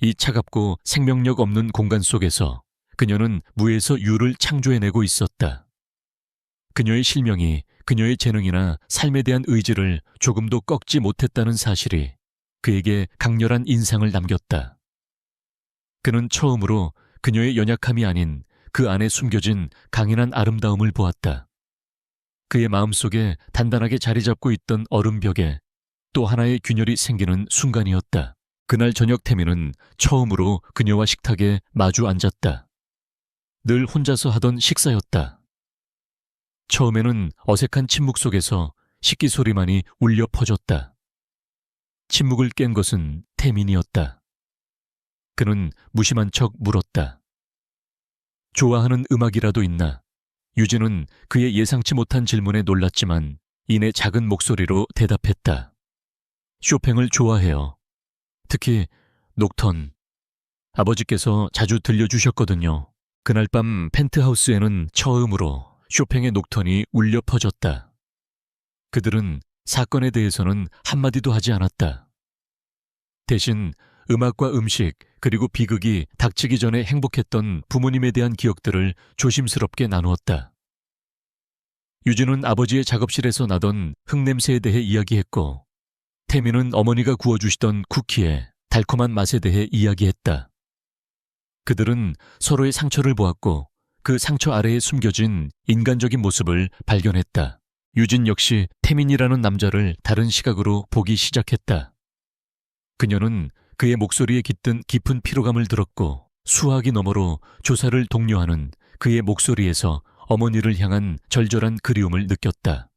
이 차갑고 생명력 없는 공간 속에서 그녀는 무에서 유를 창조해내고 있었다. 그녀의 실명이 그녀의 재능이나 삶에 대한 의지를 조금도 꺾지 못했다는 사실이 그에게 강렬한 인상을 남겼다. 그는 처음으로 그녀의 연약함이 아닌 그 안에 숨겨진 강인한 아름다움을 보았다. 그의 마음속에 단단하게 자리 잡고 있던 얼음벽에 또 하나의 균열이 생기는 순간이었다. 그날 저녁 태민은 처음으로 그녀와 식탁에 마주 앉았다. 늘 혼자서 하던 식사였다. 처음에는 어색한 침묵 속에서 식기 소리만이 울려 퍼졌다. 침묵을 깬 것은 태민이었다. 그는 무심한 척 물었다. 좋아하는 음악이라도 있나? 유진은 그의 예상치 못한 질문에 놀랐지만 이내 작은 목소리로 대답했다. 쇼팽을 좋아해요. 특히 녹턴. 아버지께서 자주 들려주셨거든요. 그날 밤 펜트하우스에는 처음으로 쇼팽의 녹턴이 울려 퍼졌다. 그들은 사건에 대해서는 한마디도 하지 않았다. 대신 음악과 음식 그리고 비극이 닥치기 전에 행복했던 부모님에 대한 기억들을 조심스럽게 나누었다. 유진은 아버지의 작업실에서 나던 흙냄새에 대해 이야기했고 태민은 어머니가 구워주시던 쿠키의 달콤한 맛에 대해 이야기했다. 그들은 서로의 상처를 보았고 그 상처 아래에 숨겨진 인간적인 모습을 발견했다. 유진 역시 태민이라는 남자를 다른 시각으로 보기 시작했다. 그녀는 그의 목소리에 깃든 깊은 피로감을 들었고 수화기 너머로 조사를 독려하는 그의 목소리에서 어머니를 향한 절절한 그리움을 느꼈다.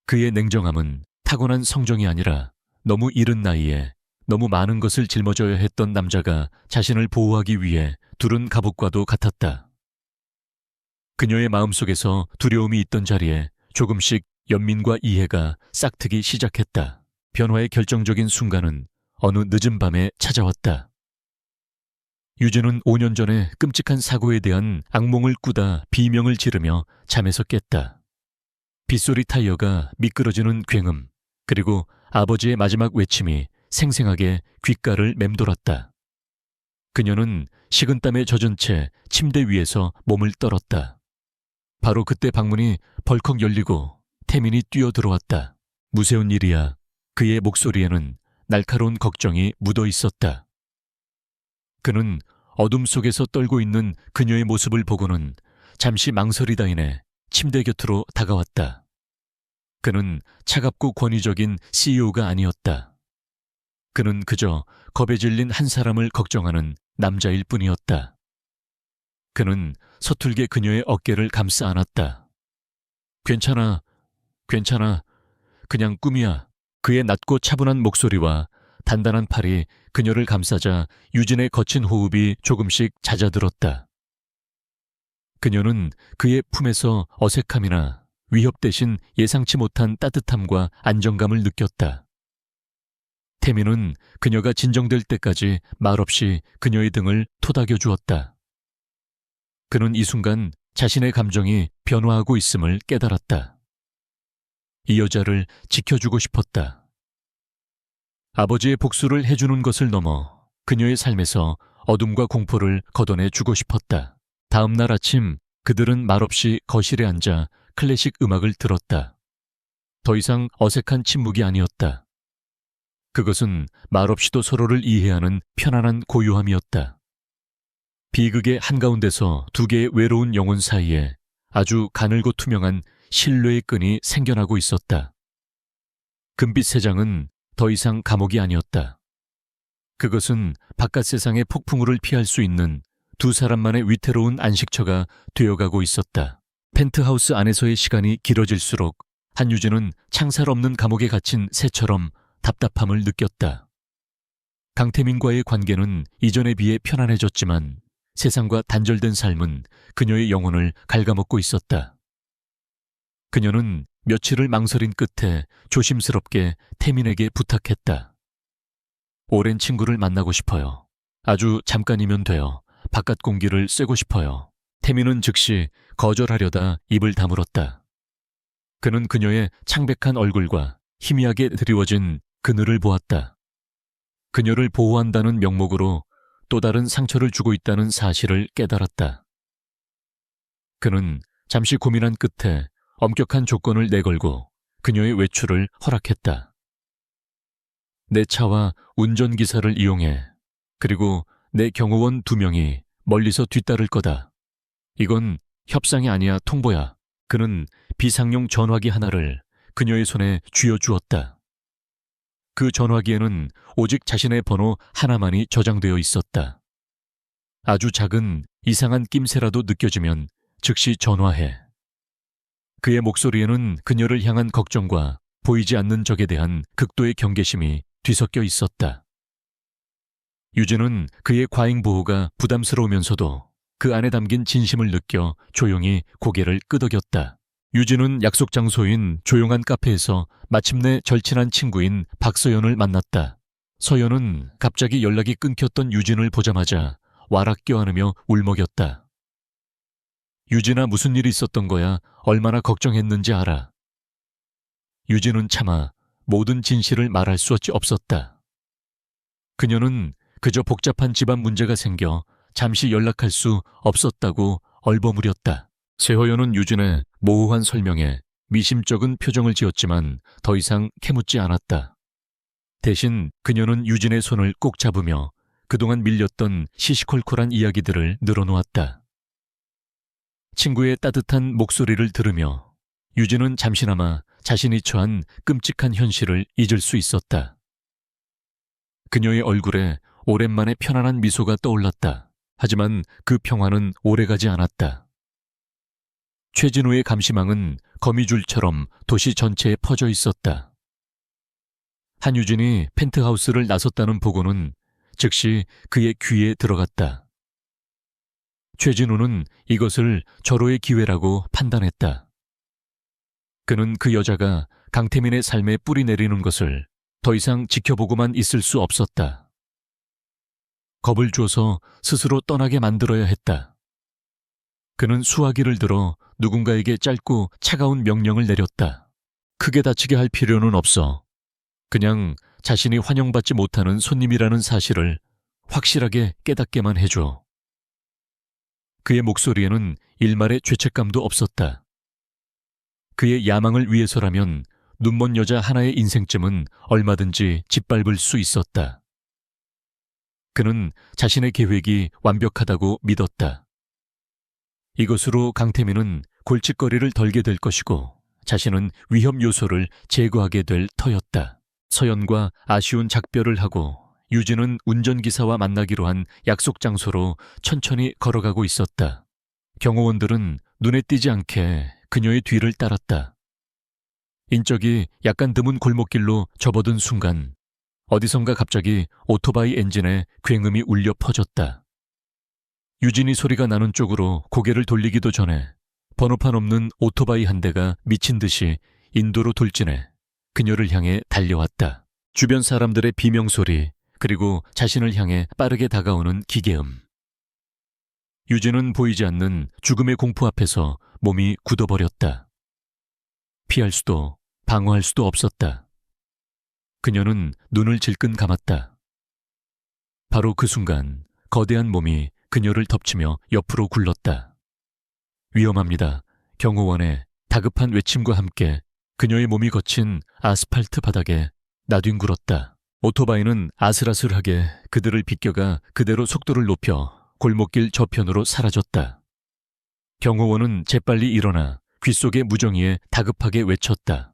그의 냉정함은 타고난 성정이 아니라 너무 이른 나이에 너무 많은 것을 짊어져야 했던 남자가 자신을 보호하기 위해 두른 갑옷과도 같았다. 그녀의 마음속에서 두려움이 있던 자리에 조금씩 연민과 이해가 싹트기 시작했다. 변화의 결정적인 순간은 어느 늦은 밤에 찾아왔다. 유진은 5년 전에 끔찍한 사고에 대한 악몽을 꾸다 비명을 지르며 잠에서 깼다. 빗소리 타이어가 미끄러지는 굉음, 그리고 아버지의 마지막 외침이 생생하게 귓가를 맴돌았다. 그녀는 식은땀에 젖은 채 침대 위에서 몸을 떨었다. 바로 그때 방문이 벌컥 열리고 태민이 뛰어들어왔다. 무서운 일이야. 그의 목소리에는 날카로운 걱정이 묻어 있었다. 그는 어둠 속에서 떨고 있는 그녀의 모습을 보고는 잠시 망설이다이내 침대 곁으로 다가왔다. 그는 차갑고 권위적인 CEO가 아니었다. 그는 그저 겁에 질린 한 사람을 걱정하는 남자일 뿐이었다. 그는 서툴게 그녀의 어깨를 감싸 안았다. 괜찮아, 괜찮아, 그냥 꿈이야. 그의 낮고 차분한 목소리와 단단한 팔이 그녀를 감싸자 유진의 거친 호흡이 조금씩 잦아들었다. 그녀는 그의 품에서 어색함이나 위협 대신 예상치 못한 따뜻함과 안정감을 느꼈다. 태민은 그녀가 진정될 때까지 말없이 그녀의 등을 토닥여 주었다. 그는 이 순간 자신의 감정이 변화하고 있음을 깨달았다. 이 여자를 지켜주고 싶었다. 아버지의 복수를 해주는 것을 넘어 그녀의 삶에서 어둠과 공포를 걷어내 주고 싶었다. 다음 날 아침 그들은 말없이 거실에 앉아 클래식 음악을 들었다. 더 이상 어색한 침묵이 아니었다. 그것은 말없이도 서로를 이해하는 편안한 고요함이었다. 비극의 한가운데서 두 개의 외로운 영혼 사이에 아주 가늘고 투명한 신뢰의 끈이 생겨나고 있었다. 금빛 세장은 더 이상 감옥이 아니었다. 그것은 바깥 세상의 폭풍우를 피할 수 있는 두 사람만의 위태로운 안식처가 되어가고 있었다. 펜트하우스 안에서의 시간이 길어질수록 한유진은 창살 없는 감옥에 갇힌 새처럼 답답함을 느꼈다. 강태민과의 관계는 이전에 비해 편안해졌지만 세상과 단절된 삶은 그녀의 영혼을 갉아먹고 있었다. 그녀는 며칠을 망설인 끝에 조심스럽게 태민에게 부탁했다. 오랜 친구를 만나고 싶어요. 아주 잠깐이면 돼요. 바깥 공기를 쐬고 싶어요. 태민은 즉시 거절하려다 입을 다물었다. 그는 그녀의 창백한 얼굴과 희미하게 드리워진 그늘을 보았다. 그녀를 보호한다는 명목으로 또 다른 상처를 주고 있다는 사실을 깨달았다. 그는 잠시 고민한 끝에 엄격한 조건을 내걸고 그녀의 외출을 허락했다. 내 차와 운전기사를 이용해. 그리고 내 경호원 2명이 멀리서 뒤따를 거다. 이건 협상이 아니야, 통보야. 그는 비상용 전화기 하나를 그녀의 손에 쥐어주었다. 그 전화기에는 오직 자신의 번호 하나만이 저장되어 있었다. 아주 작은 이상한 낌새라도 느껴지면 즉시 전화해. 그의 목소리에는 그녀를 향한 걱정과 보이지 않는 적에 대한 극도의 경계심이 뒤섞여 있었다. 유진은 그의 과잉 보호가 부담스러우면서도 그 안에 담긴 진심을 느껴 조용히 고개를 끄덕였다. 유진은 약속 장소인 조용한 카페에서 마침내 절친한 친구인 박서연을 만났다. 서연은 갑자기 연락이 끊겼던 유진을 보자마자 와락 껴안으며 울먹였다. 유진아, 무슨 일이 있었던 거야? 얼마나 걱정했는지 알아. 유진은 차마 모든 진실을 말할 수 없었다. 그녀는 그저 복잡한 집안 문제가 생겨 잠시 연락할 수 없었다고 얼버무렸다. 세호연은 유진의 모호한 설명에 미심쩍은 표정을 지었지만 더 이상 캐묻지 않았다. 대신 그녀는 유진의 손을 꼭 잡으며 그동안 밀렸던 시시콜콜한 이야기들을 늘어놓았다. 친구의 따뜻한 목소리를 들으며 유진은 잠시나마 자신이 처한 끔찍한 현실을 잊을 수 있었다. 그녀의 얼굴에 오랜만에 편안한 미소가 떠올랐다. 하지만 그 평화는 오래가지 않았다. 최진우의 감시망은 거미줄처럼 도시 전체에 퍼져 있었다. 한유진이 펜트하우스를 나섰다는 보고는 즉시 그의 귀에 들어갔다. 최진우는 이것을 절호의 기회라고 판단했다. 그는 그 여자가 강태민의 삶에 뿌리 내리는 것을 더 이상 지켜보고만 있을 수 없었다. 겁을 줘서 스스로 떠나게 만들어야 했다. 그는 수화기를 들어 누군가에게 짧고 차가운 명령을 내렸다. 크게 다치게 할 필요는 없어. 그냥 자신이 환영받지 못하는 손님이라는 사실을 확실하게 깨닫게만 해줘. 그의 목소리에는 일말의 죄책감도 없었다. 그의 야망을 위해서라면 눈먼 여자 하나의 인생쯤은 얼마든지 짓밟을 수 있었다. 그는 자신의 계획이 완벽하다고 믿었다. 이것으로 강태민은 골칫거리를 덜게 될 것이고 자신은 위험 요소를 제거하게 될 터였다. 서연과 아쉬운 작별을 하고 유진은 운전기사와 만나기로 한 약속 장소로 천천히 걸어가고 있었다. 경호원들은 눈에 띄지 않게 그녀의 뒤를 따랐다. 인적이 약간 드문 골목길로 접어든 순간 어디선가 갑자기 오토바이 엔진에 굉음이 울려 퍼졌다. 유진이 소리가 나는 쪽으로 고개를 돌리기도 전에 번호판 없는 오토바이 한 대가 미친 듯이 인도로 돌진해 그녀를 향해 달려왔다. 주변 사람들의 비명소리, 그리고 자신을 향해 빠르게 다가오는 기계음. 유진은 보이지 않는 죽음의 공포 앞에서 몸이 굳어버렸다. 피할 수도 방어할 수도 없었다. 그녀는 눈을 질끈 감았다. 바로 그 순간 거대한 몸이 그녀를 덮치며 옆으로 굴렀다. 위험합니다. 경호원의 다급한 외침과 함께 그녀의 몸이 거친 아스팔트 바닥에 나뒹굴었다. 오토바이는 아슬아슬하게 그들을 비껴가 그대로 속도를 높여 골목길 저편으로 사라졌다. 경호원은 재빨리 일어나 귓속의 무정이에 다급하게 외쳤다.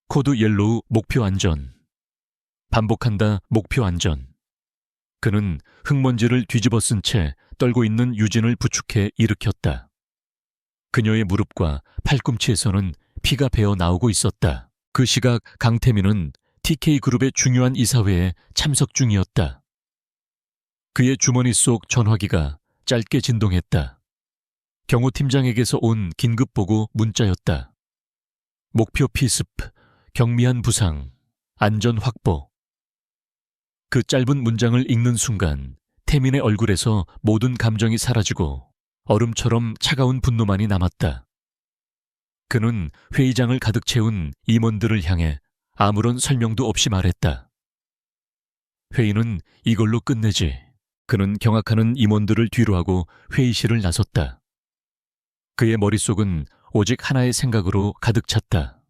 코드 옐로우 목표 안전. 반복한다, 목표 안전. 그는 흙먼지를 뒤집어 쓴 채 떨고 있는 유진을 부축해 일으켰다. 그녀의 무릎과 팔꿈치에서는 피가 배어 나오고 있었다. 그 시각 강태민은 TK그룹의 중요한 이사회에 참석 중이었다. 그의 주머니 속 전화기가 짧게 진동했다. 경호팀장에게서 온 긴급보고 문자였다. 목표 피습, 경미한 부상, 안전 확보. 그 짧은 문장을 읽는 순간 태민의 얼굴에서 모든 감정이 사라지고 얼음처럼 차가운 분노만이 남았다. 그는 회의장을 가득 채운 임원들을 향해 아무런 설명도 없이 말했다. 회의는 이걸로 끝내지. 그는 경악하는 임원들을 뒤로하고 회의실을 나섰다. 그의 머릿속은 오직 하나의 생각으로 가득 찼다.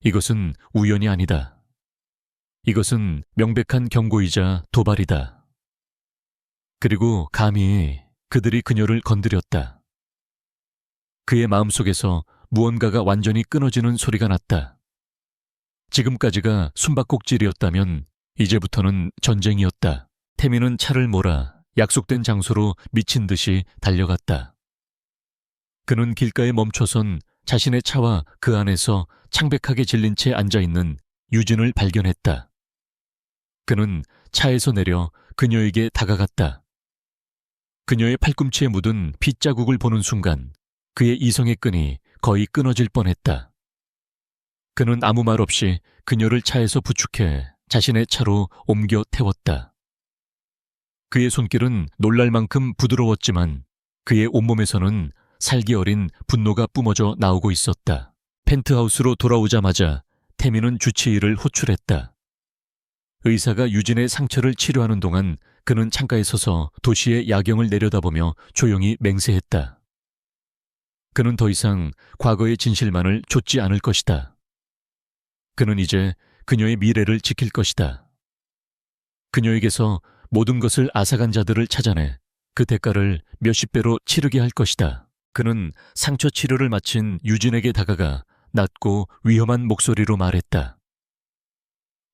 이것은 우연이 아니다. 이것은 명백한 경고이자 도발이다. 그리고 감히 그들이 그녀를 건드렸다. 그의 마음속에서 무언가가 완전히 끊어지는 소리가 났다. 지금까지가 숨바꼭질이었다면 이제부터는 전쟁이었다. 태미는 차를 몰아 약속된 장소로 미친 듯이 달려갔다. 그는 길가에 멈춰선 자신의 차와 그 안에서 창백하게 질린 채 앉아있는 유진을 발견했다. 그는 차에서 내려 그녀에게 다가갔다. 그녀의 팔꿈치에 묻은 핏자국을 보는 순간 그의 이성의 끈이 거의 끊어질 뻔했다. 그는 아무 말 없이 그녀를 차에서 부축해 자신의 차로 옮겨 태웠다. 그의 손길은 놀랄 만큼 부드러웠지만 그의 온몸에서는 살기 어린 분노가 뿜어져 나오고 있었다. 펜트하우스로 돌아오자마자 태미는 주치의를 호출했다. 의사가 유진의 상처를 치료하는 동안 그는 창가에 서서 도시의 야경을 내려다보며 조용히 맹세했다. 그는 더 이상 과거의 진실만을 좇지 않을 것이다. 그는 이제 그녀의 미래를 지킬 것이다. 그녀에게서 모든 것을 앗아간 자들을 찾아내 그 대가를 몇십 배로 치르게 할 것이다. 그는 상처 치료를 마친 유진에게 다가가 낮고 위험한 목소리로 말했다.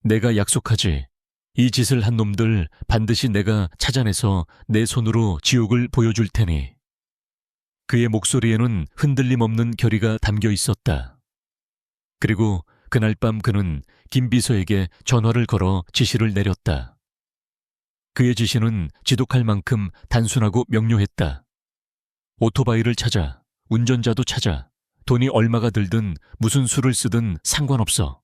내가 약속하지. 이 짓을 한 놈들 반드시 내가 찾아내서 내 손으로 지옥을 보여줄 테니. 그의 목소리에는 흔들림 없는 결의가 담겨 있었다. 그리고 그날 밤 그는 김 비서에게 전화를 걸어 지시를 내렸다. 그의 지시는 지독할 만큼 단순하고 명료했다. 오토바이를 찾아, 운전자도 찾아, 돈이 얼마가 들든 무슨 수를 쓰든 상관없어.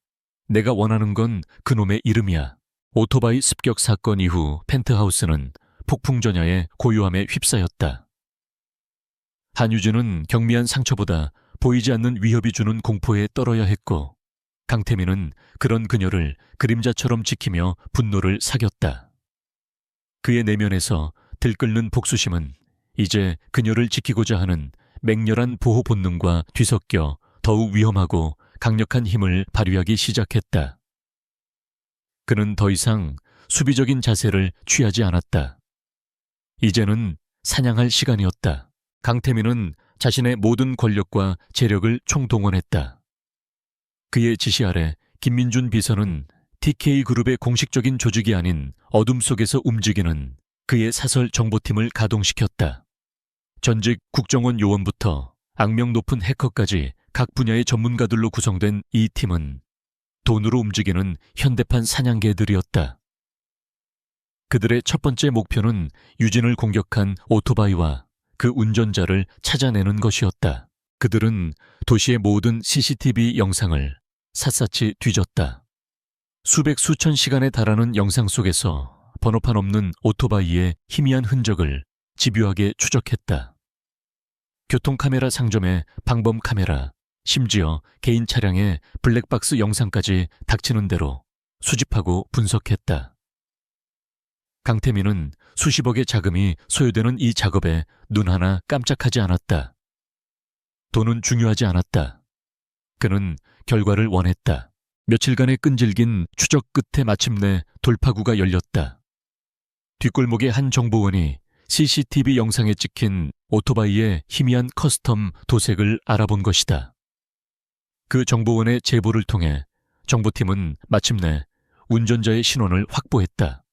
내가 원하는 건 그놈의 이름이야. 오토바이 습격 사건 이후 펜트하우스는 폭풍전야의 고요함에 휩싸였다. 한유진은 경미한 상처보다 보이지 않는 위협이 주는 공포에 떨어야 했고 강태민은 그런 그녀를 그림자처럼 지키며 분노를 사겼다. 그의 내면에서 들끓는 복수심은 이제 그녀를 지키고자 하는 맹렬한 보호 본능과 뒤섞여 더욱 위험하고 강력한 힘을 발휘하기 시작했다. 그는 더 이상 수비적인 자세를 취하지 않았다. 이제는 사냥할 시간이었다. 강태민은 자신의 모든 권력과 재력을 총동원했다. 그의 지시 아래 김민준 비서는 TK그룹의 공식적인 조직이 아닌 어둠 속에서 움직이는 그의 사설 정보팀을 가동시켰다. 전직 국정원 요원부터 악명 높은 해커까지 각 분야의 전문가들로 구성된 이 팀은 돈으로 움직이는 현대판 사냥개들이었다. 그들의 첫 번째 목표는 유진을 공격한 오토바이와 그 운전자를 찾아내는 것이었다. 그들은 도시의 모든 CCTV 영상을 샅샅이 뒤졌다. 수백 수천 시간에 달하는 영상 속에서 번호판 없는 오토바이의 희미한 흔적을 집요하게 추적했다. 교통카메라 상점의 방범 카메라, 심지어 개인 차량의 블랙박스 영상까지 닥치는 대로 수집하고 분석했다. 강태민은 수십억의 자금이 소요되는 이 작업에 눈 하나 깜짝하지 않았다. 돈은 중요하지 않았다. 그는 결과를 원했다. 며칠간의 끈질긴 추적 끝에 마침내 돌파구가 열렸다. 뒷골목의 한 정보원이 CCTV 영상에 찍힌 오토바이의 희미한 커스텀 도색을 알아본 것이다. 그 정보원의 제보를 통해 정보팀은 마침내 운전자의 신원을 확보했다.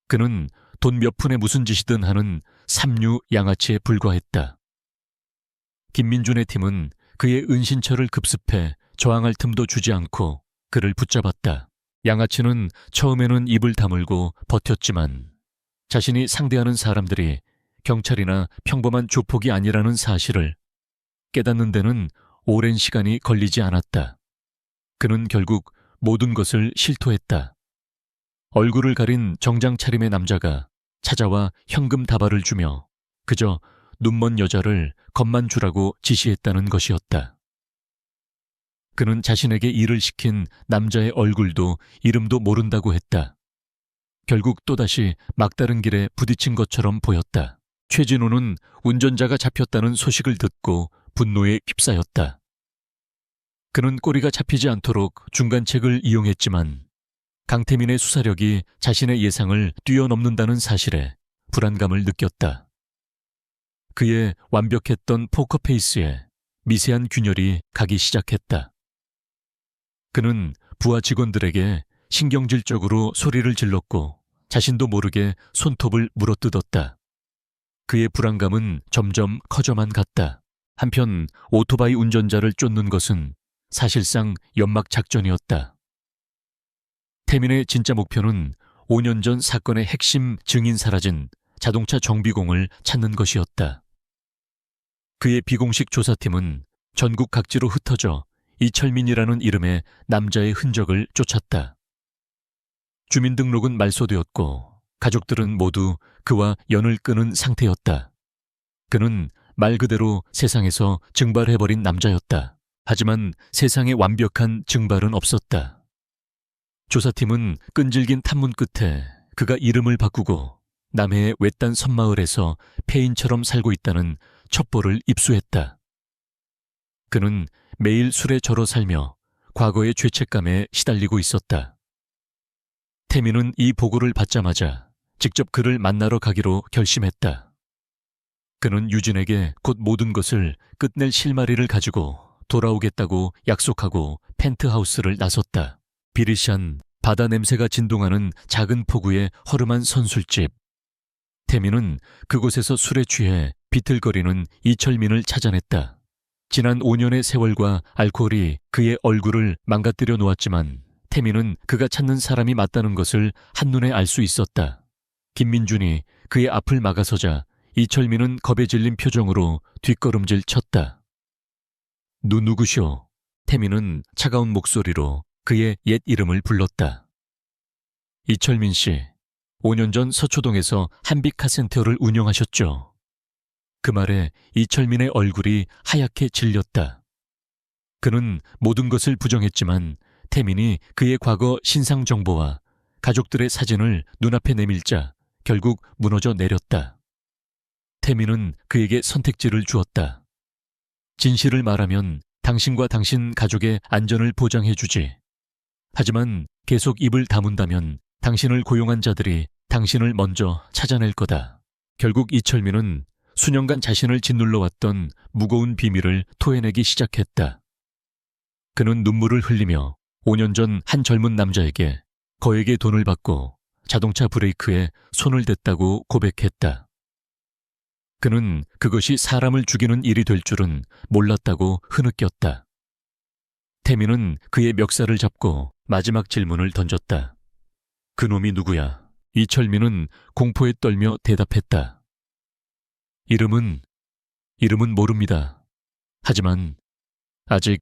그는 돈 몇 푼에 무슨 짓이든 하는 삼류 양아치에 불과했다. 김민준의 팀은 그의 은신처를 급습해 저항할 틈도 주지 않고 그를 붙잡았다. 양아치는 처음에는 입을 다물고 버텼지만 자신이 상대하는 사람들이 경찰이나 평범한 조폭이 아니라는 사실을 깨닫는 데는 오랜 시간이 걸리지 않았다. 그는 결국 모든 것을 실토했다. 얼굴을 가린 정장 차림의 남자가 찾아와 현금 다발을 주며 그저 눈먼 여자를 겁만 주라고 지시했다는 것이었다. 그는 자신에게 일을 시킨 남자의 얼굴도 이름도 모른다고 했다. 결국 또다시 막다른 길에 부딪힌 것처럼 보였다. 최진우는 운전자가 잡혔다는 소식을 듣고 분노에 휩싸였다. 그는 꼬리가 잡히지 않도록 중간책을 이용했지만 강태민의 수사력이 자신의 예상을 뛰어넘는다는 사실에 불안감을 느꼈다. 그의 완벽했던 포커페이스에 미세한 균열이 가기 시작했다. 그는 부하 직원들에게 신경질적으로 소리를 질렀고 자신도 모르게 손톱을 물어뜯었다. 그의 불안감은 점점 커져만 갔다. 한편 오토바이 운전자를 쫓는 것은 사실상 연막 작전이었다. 태민의 진짜 목표는 5년 전 사건의 핵심 증인 사라진 자동차 정비공을 찾는 것이었다. 그의 비공식 조사팀은 전국 각지로 흩어져 이철민이라는 이름의 남자의 흔적을 쫓았다. 주민등록은 말소되었고 가족들은 모두 그와 연을 끊은 상태였다. 그는 말 그대로 세상에서 증발해버린 남자였다. 하지만 세상에 완벽한 증발은 없었다. 조사팀은 끈질긴 탐문 끝에 그가 이름을 바꾸고 남해의 외딴 섬마을에서 폐인처럼 살고 있다는 첩보를 입수했다. 그는 매일 술에 절어 살며 과거의 죄책감에 시달리고 있었다. 태민은 이 보고를 받자마자 직접 그를 만나러 가기로 결심했다. 그는 유진에게 곧 모든 것을 끝낼 실마리를 가지고 돌아오겠다고 약속하고 펜트하우스를 나섰다. 비리시한 바다 냄새가 진동하는 작은 포구의 허름한 선술집. 태민은 그곳에서 술에 취해 비틀거리는 이철민을 찾아냈다. 지난 5년의 세월과 알코올이 그의 얼굴을 망가뜨려 놓았지만 태민은 그가 찾는 사람이 맞다는 것을 한눈에 알 수 있었다. 김민준이 그의 앞을 막아서자 이철민은 겁에 질린 표정으로 뒷걸음질 쳤다. 누구쇼? 태민은 차가운 목소리로 그의 옛 이름을 불렀다. 이철민 씨, 5년 전 서초동에서 한빛 카센터를 운영하셨죠. 그 말에 이철민의 얼굴이 하얗게 질렸다. 그는 모든 것을 부정했지만 태민이 그의 과거 신상 정보와 가족들의 사진을 눈앞에 내밀자 결국 무너져 내렸다. 태민은 그에게 선택지를 주었다. 진실을 말하면 당신과 당신 가족의 안전을 보장해주지. 하지만 계속 입을 다문다면 당신을 고용한 자들이 당신을 먼저 찾아낼 거다. 결국 이철민은 수년간 자신을 짓눌러왔던 무거운 비밀을 토해내기 시작했다. 그는 눈물을 흘리며 5년 전 한 젊은 남자에게 거액의 돈을 받고 자동차 브레이크에 손을 댔다고 고백했다. 그는 그것이 사람을 죽이는 일이 될 줄은 몰랐다고 흐느꼈다. 태민은 그의 멱살을 잡고 마지막 질문을 던졌다. 그놈이 누구야? 이철민은 공포에 떨며 대답했다. 이름은 모릅니다. 하지만 아직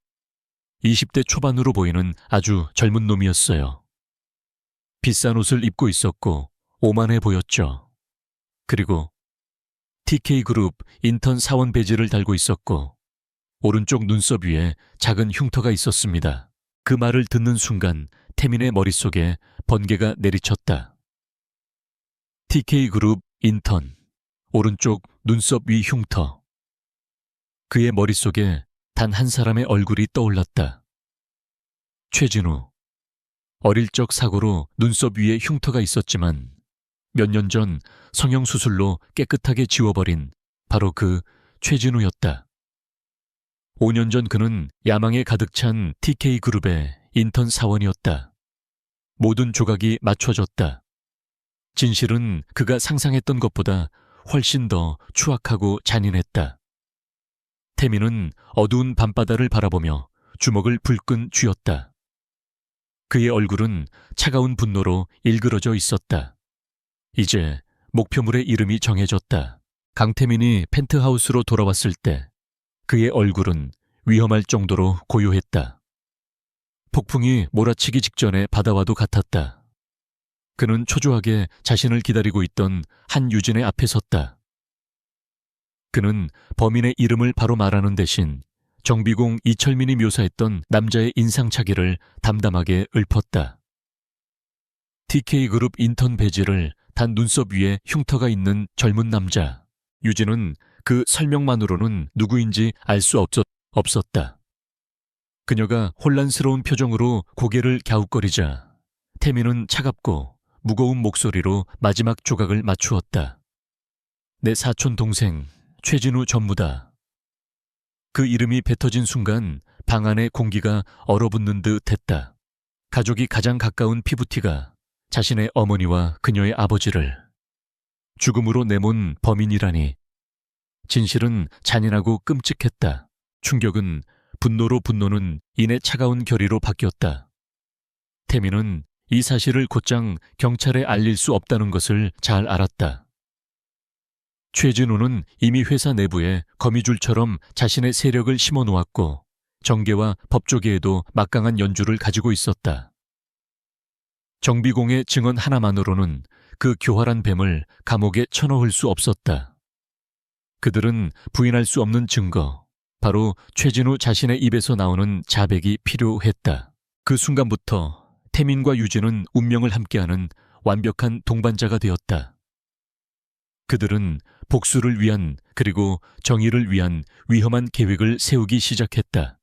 20대 초반으로 보이는 아주 젊은 놈이었어요. 비싼 옷을 입고 있었고 오만해 보였죠. 그리고 TK그룹 인턴 사원 배지를 달고 있었고 오른쪽 눈썹 위에 작은 흉터가 있었습니다. 그 말을 듣는 순간 태민의 머릿속에 번개가 내리쳤다. TK그룹 인턴, 오른쪽 눈썹 위 흉터. 그의 머릿속에 단 한 사람의 얼굴이 떠올랐다. 최진우. 어릴 적 사고로 눈썹 위에 흉터가 있었지만 몇 년 전 성형수술로 깨끗하게 지워버린 바로 그 최진우였다. 5년 전 그는 야망에 가득 찬 TK그룹의 인턴 사원이었다. 모든 조각이 맞춰졌다. 진실은 그가 상상했던 것보다 훨씬 더 추악하고 잔인했다. 태민은 어두운 밤바다를 바라보며 주먹을 불끈 쥐었다. 그의 얼굴은 차가운 분노로 일그러져 있었다. 이제 목표물의 이름이 정해졌다. 강태민이 펜트하우스로 돌아왔을 때 그의 얼굴은 위험할 정도로 고요했다. 폭풍이 몰아치기 직전의 바다와도 같았다. 그는 초조하게 자신을 기다리고 있던 한유진의 앞에 섰다. 그는 범인의 이름을 바로 말하는 대신 정비공 이철민이 묘사했던 남자의 인상착의를 담담하게 읊었다. TK그룹 인턴 배지를 단 눈썹 위에 흉터가 있는 젊은 남자, 유진은 그 설명만으로는 누구인지 알 수 없었다. 그녀가 혼란스러운 표정으로 고개를 갸웃거리자 태민은 차갑고 무거운 목소리로 마지막 조각을 맞추었다. 내 사촌 동생 최진우 전무다. 그 이름이 뱉어진 순간 방 안의 공기가 얼어붙는 듯 했다. 가족이 가장 가까운 피부티가 자신의 어머니와 그녀의 아버지를 죽음으로 내몬 범인이라니. 진실은 잔인하고 끔찍했다. 충격은 분노로 분노는 이내 차가운 결의로 바뀌었다. 태민은 이 사실을 곧장 경찰에 알릴 수 없다는 것을 잘 알았다. 최진우는 이미 회사 내부에 거미줄처럼 자신의 세력을 심어놓았고 정계와 법조계에도 막강한 연주를 가지고 있었다. 정비공의 증언 하나만으로는 그 교활한 뱀을 감옥에 쳐넣을 수 없었다. 그들은 부인할 수 없는 증거, 바로 최진우 자신의 입에서 나오는 자백이 필요했다. 그 순간부터 태민과 유진은 운명을 함께하는 완벽한 동반자가 되었다. 그들은 복수를 위한 그리고 정의를 위한 위험한 계획을 세우기 시작했다.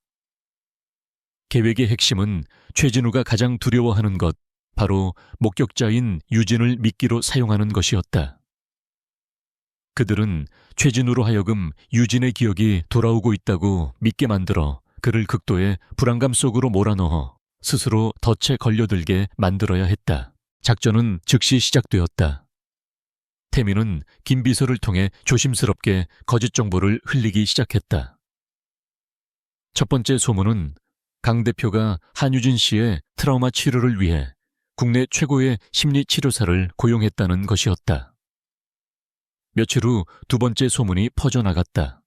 계획의 핵심은 최진우가 가장 두려워하는 것, 바로 목격자인 유진을 미끼로 사용하는 것이었다. 그들은 최진우로 하여금 유진의 기억이 돌아오고 있다고 믿게 만들어 그를 극도의 불안감 속으로 몰아넣어 스스로 덫에 걸려들게 만들어야 했다. 작전은 즉시 시작되었다. 태민은 김 비서를 통해 조심스럽게 거짓 정보를 흘리기 시작했다. 첫 번째 소문은 강 대표가 한유진 씨의 트라우마 치료를 위해 국내 최고의 심리치료사를 고용했다는 것이었다. 며칠 후 두 번째 소문이 퍼져나갔다.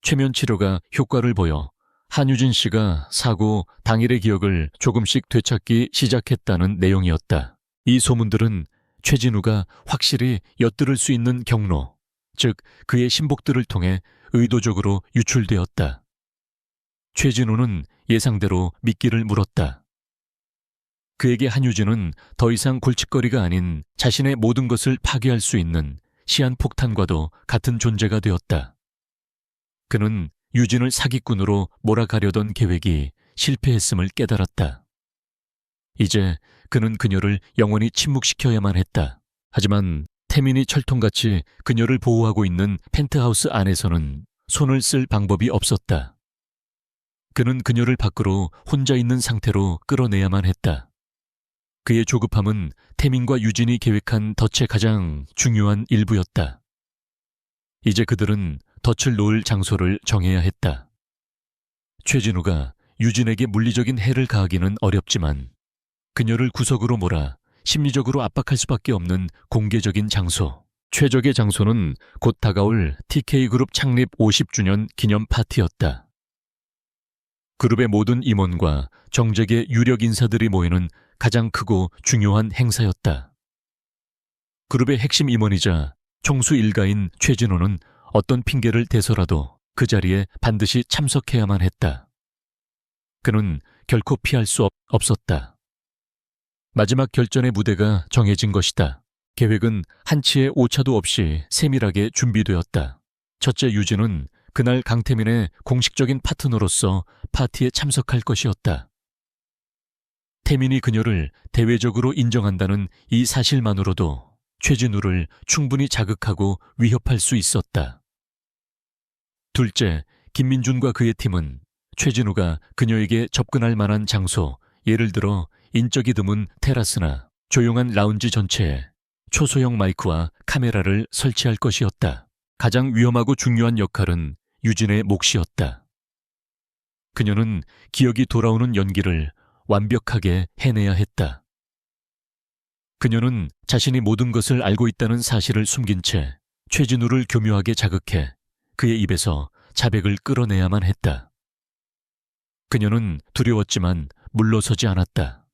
최면 치료가 효과를 보여 한유진 씨가 사고 당일의 기억을 조금씩 되찾기 시작했다는 내용이었다. 이 소문들은 최진우가 확실히 엿들을 수 있는 경로, 즉 그의 신복들을 통해 의도적으로 유출되었다. 최진우는 예상대로 미끼를 물었다. 그에게 한유진은 더 이상 골칫거리가 아닌 자신의 모든 것을 파괴할 수 있는 시한폭탄과도 같은 존재가 되었다. 그는 유진을 사기꾼으로 몰아가려던 계획이 실패했음을 깨달았다. 이제 그는 그녀를 영원히 침묵시켜야만 했다. 하지만 태민이 철통같이 그녀를 보호하고 있는 펜트하우스 안에서는 손을 쓸 방법이 없었다. 그는 그녀를 밖으로 혼자 있는 상태로 끌어내야만 했다. 그의 조급함은 태민과 유진이 계획한 덫의 가장 중요한 일부였다. 이제 그들은 덫을 놓을 장소를 정해야 했다. 최진우가 유진에게 물리적인 해를 가하기는 어렵지만 그녀를 구석으로 몰아 심리적으로 압박할 수밖에 없는 공개적인 장소. 최적의 장소는 곧 다가올 TK그룹 창립 50주년 기념 파티였다. 그룹의 모든 임원과 정재계 유력 인사들이 모이는 가장 크고 중요한 행사였다. 그룹의 핵심 임원이자 총수 일가인 최진호는 어떤 핑계를 대서라도 그 자리에 반드시 참석해야만 했다. 그는 결코 피할 수 없었다. 마지막 결전의 무대가 정해진 것이다. 계획은 한치의 오차도 없이 세밀하게 준비되었다. 첫째 유진은 그날 강태민의 공식적인 파트너로서 파티에 참석할 것이었다. 태민이 그녀를 대외적으로 인정한다는 이 사실만으로도 최진우를 충분히 자극하고 위협할 수 있었다. 둘째, 김민준과 그의 팀은 최진우가 그녀에게 접근할 만한 장소, 예를 들어 인적이 드문 테라스나 조용한 라운지 전체에 초소형 마이크와 카메라를 설치할 것이었다. 가장 위험하고 중요한 역할은 유진의 몫이었다. 그녀는 기억이 돌아오는 연기를 완벽하게 해내야 했다. 그녀는 자신이 모든 것을 알고 있다는 사실을 숨긴 채 최진우를 교묘하게 자극해 그의 입에서 자백을 끌어내야만 했다. 그녀는 두려웠지만 물러서지 않았다.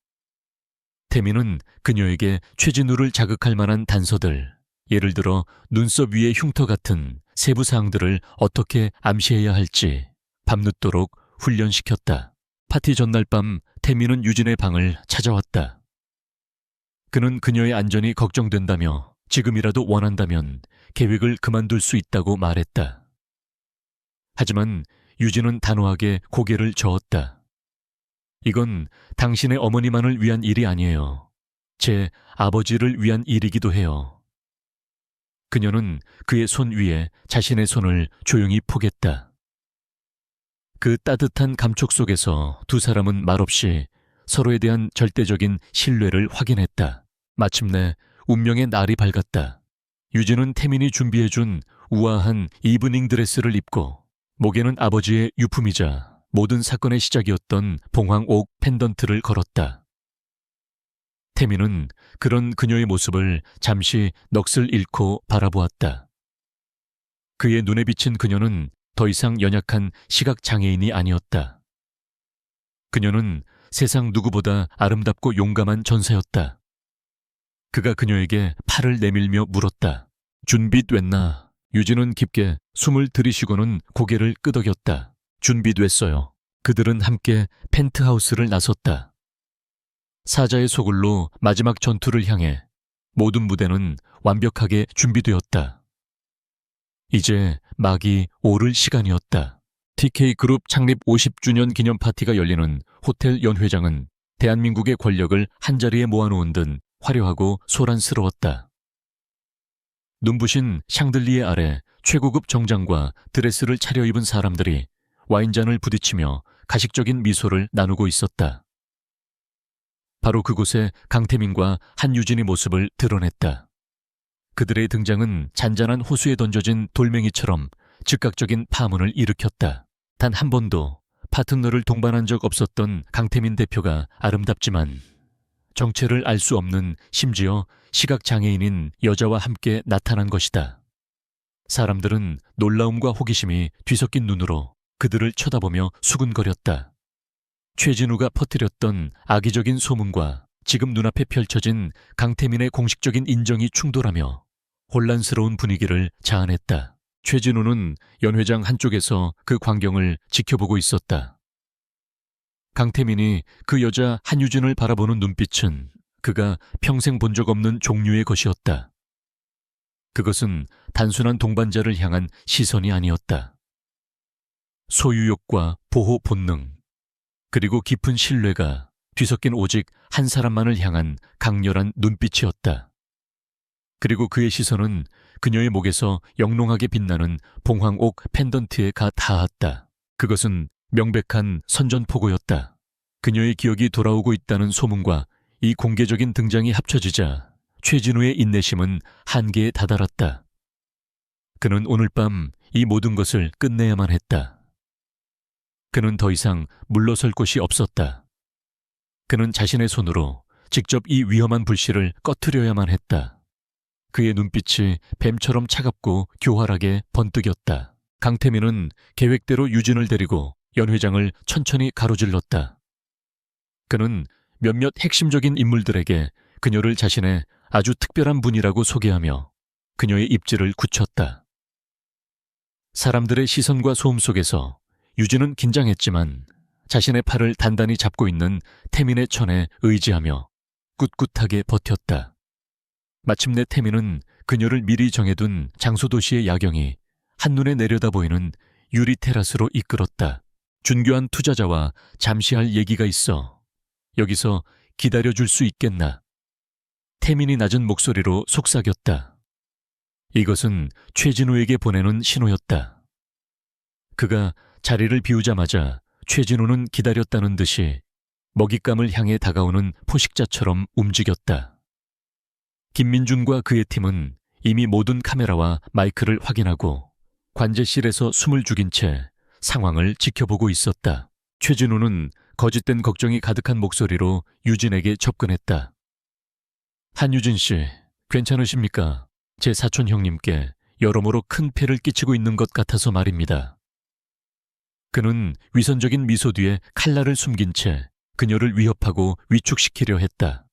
태민은 그녀에게 최진우를 자극할 만한 단서들, 예를 들어 눈썹 위의 흉터 같은 세부 사항들을 어떻게 암시해야 할지 밤늦도록 훈련시켰다. 파티 전날 밤 태민은 유진의 방을 찾아왔다. 그는 그녀의 안전이 걱정된다며 지금이라도 원한다면 계획을 그만둘 수 있다고 말했다. 하지만 유진은 단호하게 고개를 저었다. 이건 당신의 어머니만을 위한 일이 아니에요. 제 아버지를 위한 일이기도 해요. 그녀는 그의 손 위에 자신의 손을 조용히 포겠다. 그 따뜻한 감촉 속에서 두 사람은 말없이 서로에 대한 절대적인 신뢰를 확인했다. 마침내 운명의 날이 밝았다. 유진은 태민이 준비해준 우아한 이브닝 드레스를 입고 목에는 아버지의 유품이자 모든 사건의 시작이었던 봉황옥 펜던트를 걸었다. 태민은 그런 그녀의 모습을 잠시 넋을 잃고 바라보았다. 그의 눈에 비친 그녀는 더 이상 연약한 시각장애인이 아니었다. 그녀는 세상 누구보다 아름답고 용감한 전사였다. 그가 그녀에게 팔을 내밀며 물었다. 준비됐나? 유진은 깊게 숨을 들이쉬고는 고개를 끄덕였다. 준비됐어요. 그들은 함께 펜트하우스를 나섰다. 사자의 소굴로 마지막 전투를 향해 모든 무대는 완벽하게 준비되었다. 이제 막이 오를 시간이었다. TK그룹 창립 50주년 기념 파티가 열리는 호텔 연회장은 대한민국의 권력을 한자리에 모아놓은 듯 화려하고 소란스러웠다. 눈부신 샹들리에 아래 최고급 정장과 드레스를 차려입은 사람들이 와인잔을 부딪히며 가식적인 미소를 나누고 있었다. 바로 그곳에 강태민과 한유진의 모습을 드러냈다. 그들의 등장은 잔잔한 호수에 던져진 돌멩이처럼 즉각적인 파문을 일으켰다. 단 한 번도 파트너를 동반한 적 없었던 강태민 대표가 아름답지만 정체를 알 수 없는 심지어 시각장애인인 여자와 함께 나타난 것이다. 사람들은 놀라움과 호기심이 뒤섞인 눈으로 그들을 쳐다보며 수군거렸다. 최진우가 퍼뜨렸던 악의적인 소문과 지금 눈앞에 펼쳐진 강태민의 공식적인 인정이 충돌하며 혼란스러운 분위기를 자아냈다. 최진우는 연회장 한쪽에서 그 광경을 지켜보고 있었다. 강태민이 그 여자 한유진을 바라보는 눈빛은 그가 평생 본 적 없는 종류의 것이었다. 그것은 단순한 동반자를 향한 시선이 아니었다. 소유욕과 보호 본능, 그리고 깊은 신뢰가 뒤섞인 오직 한 사람만을 향한 강렬한 눈빛이었다. 그리고 그의 시선은 그녀의 목에서 영롱하게 빛나는 봉황옥 펜던트에 가 닿았다. 그것은 명백한 선전포고였다. 그녀의 기억이 돌아오고 있다는 소문과 이 공개적인 등장이 합쳐지자 최진우의 인내심은 한계에 다다랐다. 그는 오늘 밤 이 모든 것을 끝내야만 했다. 그는 더 이상 물러설 곳이 없었다. 그는 자신의 손으로 직접 이 위험한 불씨를 꺼트려야만 했다. 그의 눈빛이 뱀처럼 차갑고 교활하게 번뜩였다. 강태민은 계획대로 유진을 데리고 연회장을 천천히 가로질렀다. 그는 몇몇 핵심적인 인물들에게 그녀를 자신의 아주 특별한 분이라고 소개하며 그녀의 입지를 굳혔다. 사람들의 시선과 소음 속에서 유진은 긴장했지만 자신의 팔을 단단히 잡고 있는 태민의 천에 의지하며 꿋꿋하게 버텼다. 마침내 태민은 그녀를 미리 정해둔 장소도시의 야경이 한눈에 내려다 보이는 유리 테라스로 이끌었다. 준교한 투자자와 잠시 할 얘기가 있어. 여기서 기다려줄 수 있겠나? 태민이 낮은 목소리로 속삭였다. 이것은 최진우에게 보내는 신호였다. 그가 자리를 비우자마자 최진우는 기다렸다는 듯이 먹잇감을 향해 다가오는 포식자처럼 움직였다. 김민준과 그의 팀은 이미 모든 카메라와 마이크를 확인하고 관제실에서 숨을 죽인 채 상황을 지켜보고 있었다. 최진우는 거짓된 걱정이 가득한 목소리로 유진에게 접근했다. 한유진 씨, 괜찮으십니까? 제 사촌 형님께 여러모로 큰 폐를 끼치고 있는 것 같아서 말입니다. 그는 위선적인 미소 뒤에 칼날을 숨긴 채 그녀를 위협하고 위축시키려 했다.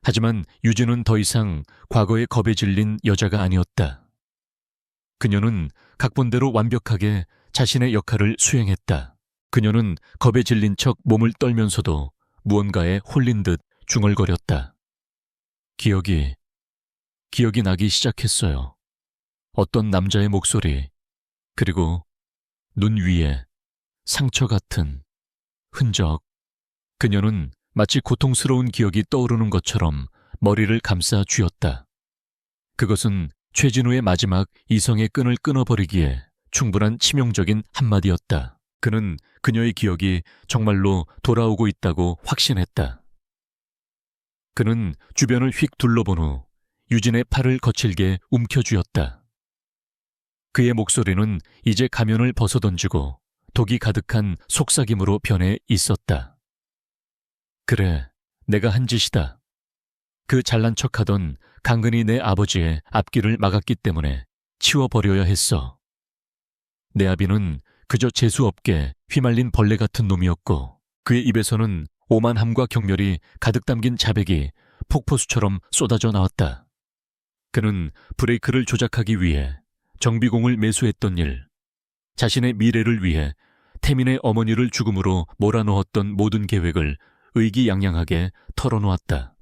하지만 유진은 더 이상 과거의 겁에 질린 여자가 아니었다. 그녀는 각본대로 완벽하게 자신의 역할을 수행했다. 그녀는 겁에 질린 척 몸을 떨면서도 무언가에 홀린 듯 중얼거렸다. 기억이 기억이 나기 시작했어요. 어떤 남자의 목소리, 그리고 눈 위에 상처 같은 흔적. 그녀는 마치 고통스러운 기억이 떠오르는 것처럼 머리를 감싸 쥐었다. 그것은 최진우의 마지막 이성의 끈을 끊어버리기에 충분한 치명적인 한마디였다. 그는 그녀의 기억이 정말로 돌아오고 있다고 확신했다. 그는 주변을 휙 둘러본 후 유진의 팔을 거칠게 움켜쥐었다. 그의 목소리는 이제 가면을 벗어던지고 독이 가득한 속삭임으로 변해 있었다. 그래, 내가 한 짓이다. 그 잘난 척하던 강근이 내 아버지의 앞길을 막았기 때문에 치워버려야 했어. 내 아비는 그저 재수없게 휘말린 벌레 같은 놈이었고 그의 입에서는 오만함과 경멸이 가득 담긴 자백이 폭포수처럼 쏟아져 나왔다. 그는 브레이크를 조작하기 위해 정비공을 매수했던 일, 자신의 미래를 위해 태민의 어머니를 죽음으로 몰아넣었던 모든 계획을 의기양양하게 털어놓았다.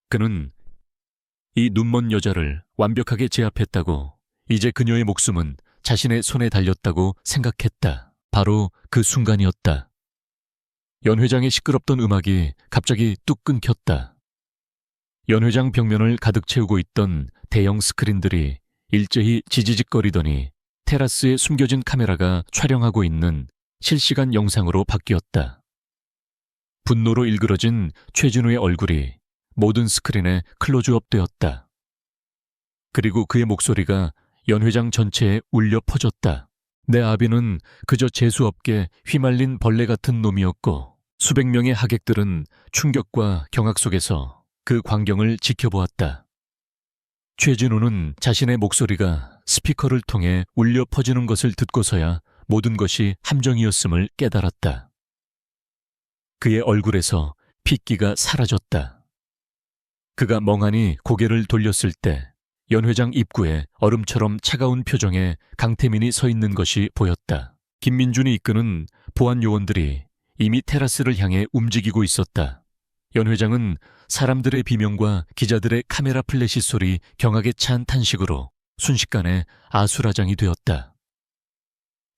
그는 이 눈먼 여자를 완벽하게 제압했다고, 이제 그녀의 목숨은 자신의 손에 달렸다고 생각했다. 바로 그 순간이었다. 연회장의 시끄럽던 음악이 갑자기 뚝 끊겼다. 연회장 벽면을 가득 채우고 있던 대형 스크린들이 일제히 지지직거리더니 테라스에 숨겨진 카메라가 촬영하고 있는 실시간 영상으로 바뀌었다. 분노로 일그러진 최진우의 얼굴이 모든 스크린에 클로즈업 되었다. 그리고 그의 목소리가 연회장 전체에 울려 퍼졌다. 내 아비는 그저 재수없게 휘말린 벌레 같은 놈이었고 수백 명의 하객들은 충격과 경악 속에서 그 광경을 지켜보았다. 최진우는 자신의 목소리가 스피커를 통해 울려 퍼지는 것을 듣고서야 모든 것이 함정이었음을 깨달았다. 그의 얼굴에서 핏기가 사라졌다. 그가 멍하니 고개를 돌렸을 때 연회장 입구에 얼음처럼 차가운 표정의 강태민이 서 있는 것이 보였다. 김민준이 이끄는 보안 요원들이 이미 테라스를 향해 움직이고 있었다. 연회장은 사람들의 비명과 기자들의 카메라 플래시 소리 경악에 찬 탄식으로 순식간에 아수라장이 되었다.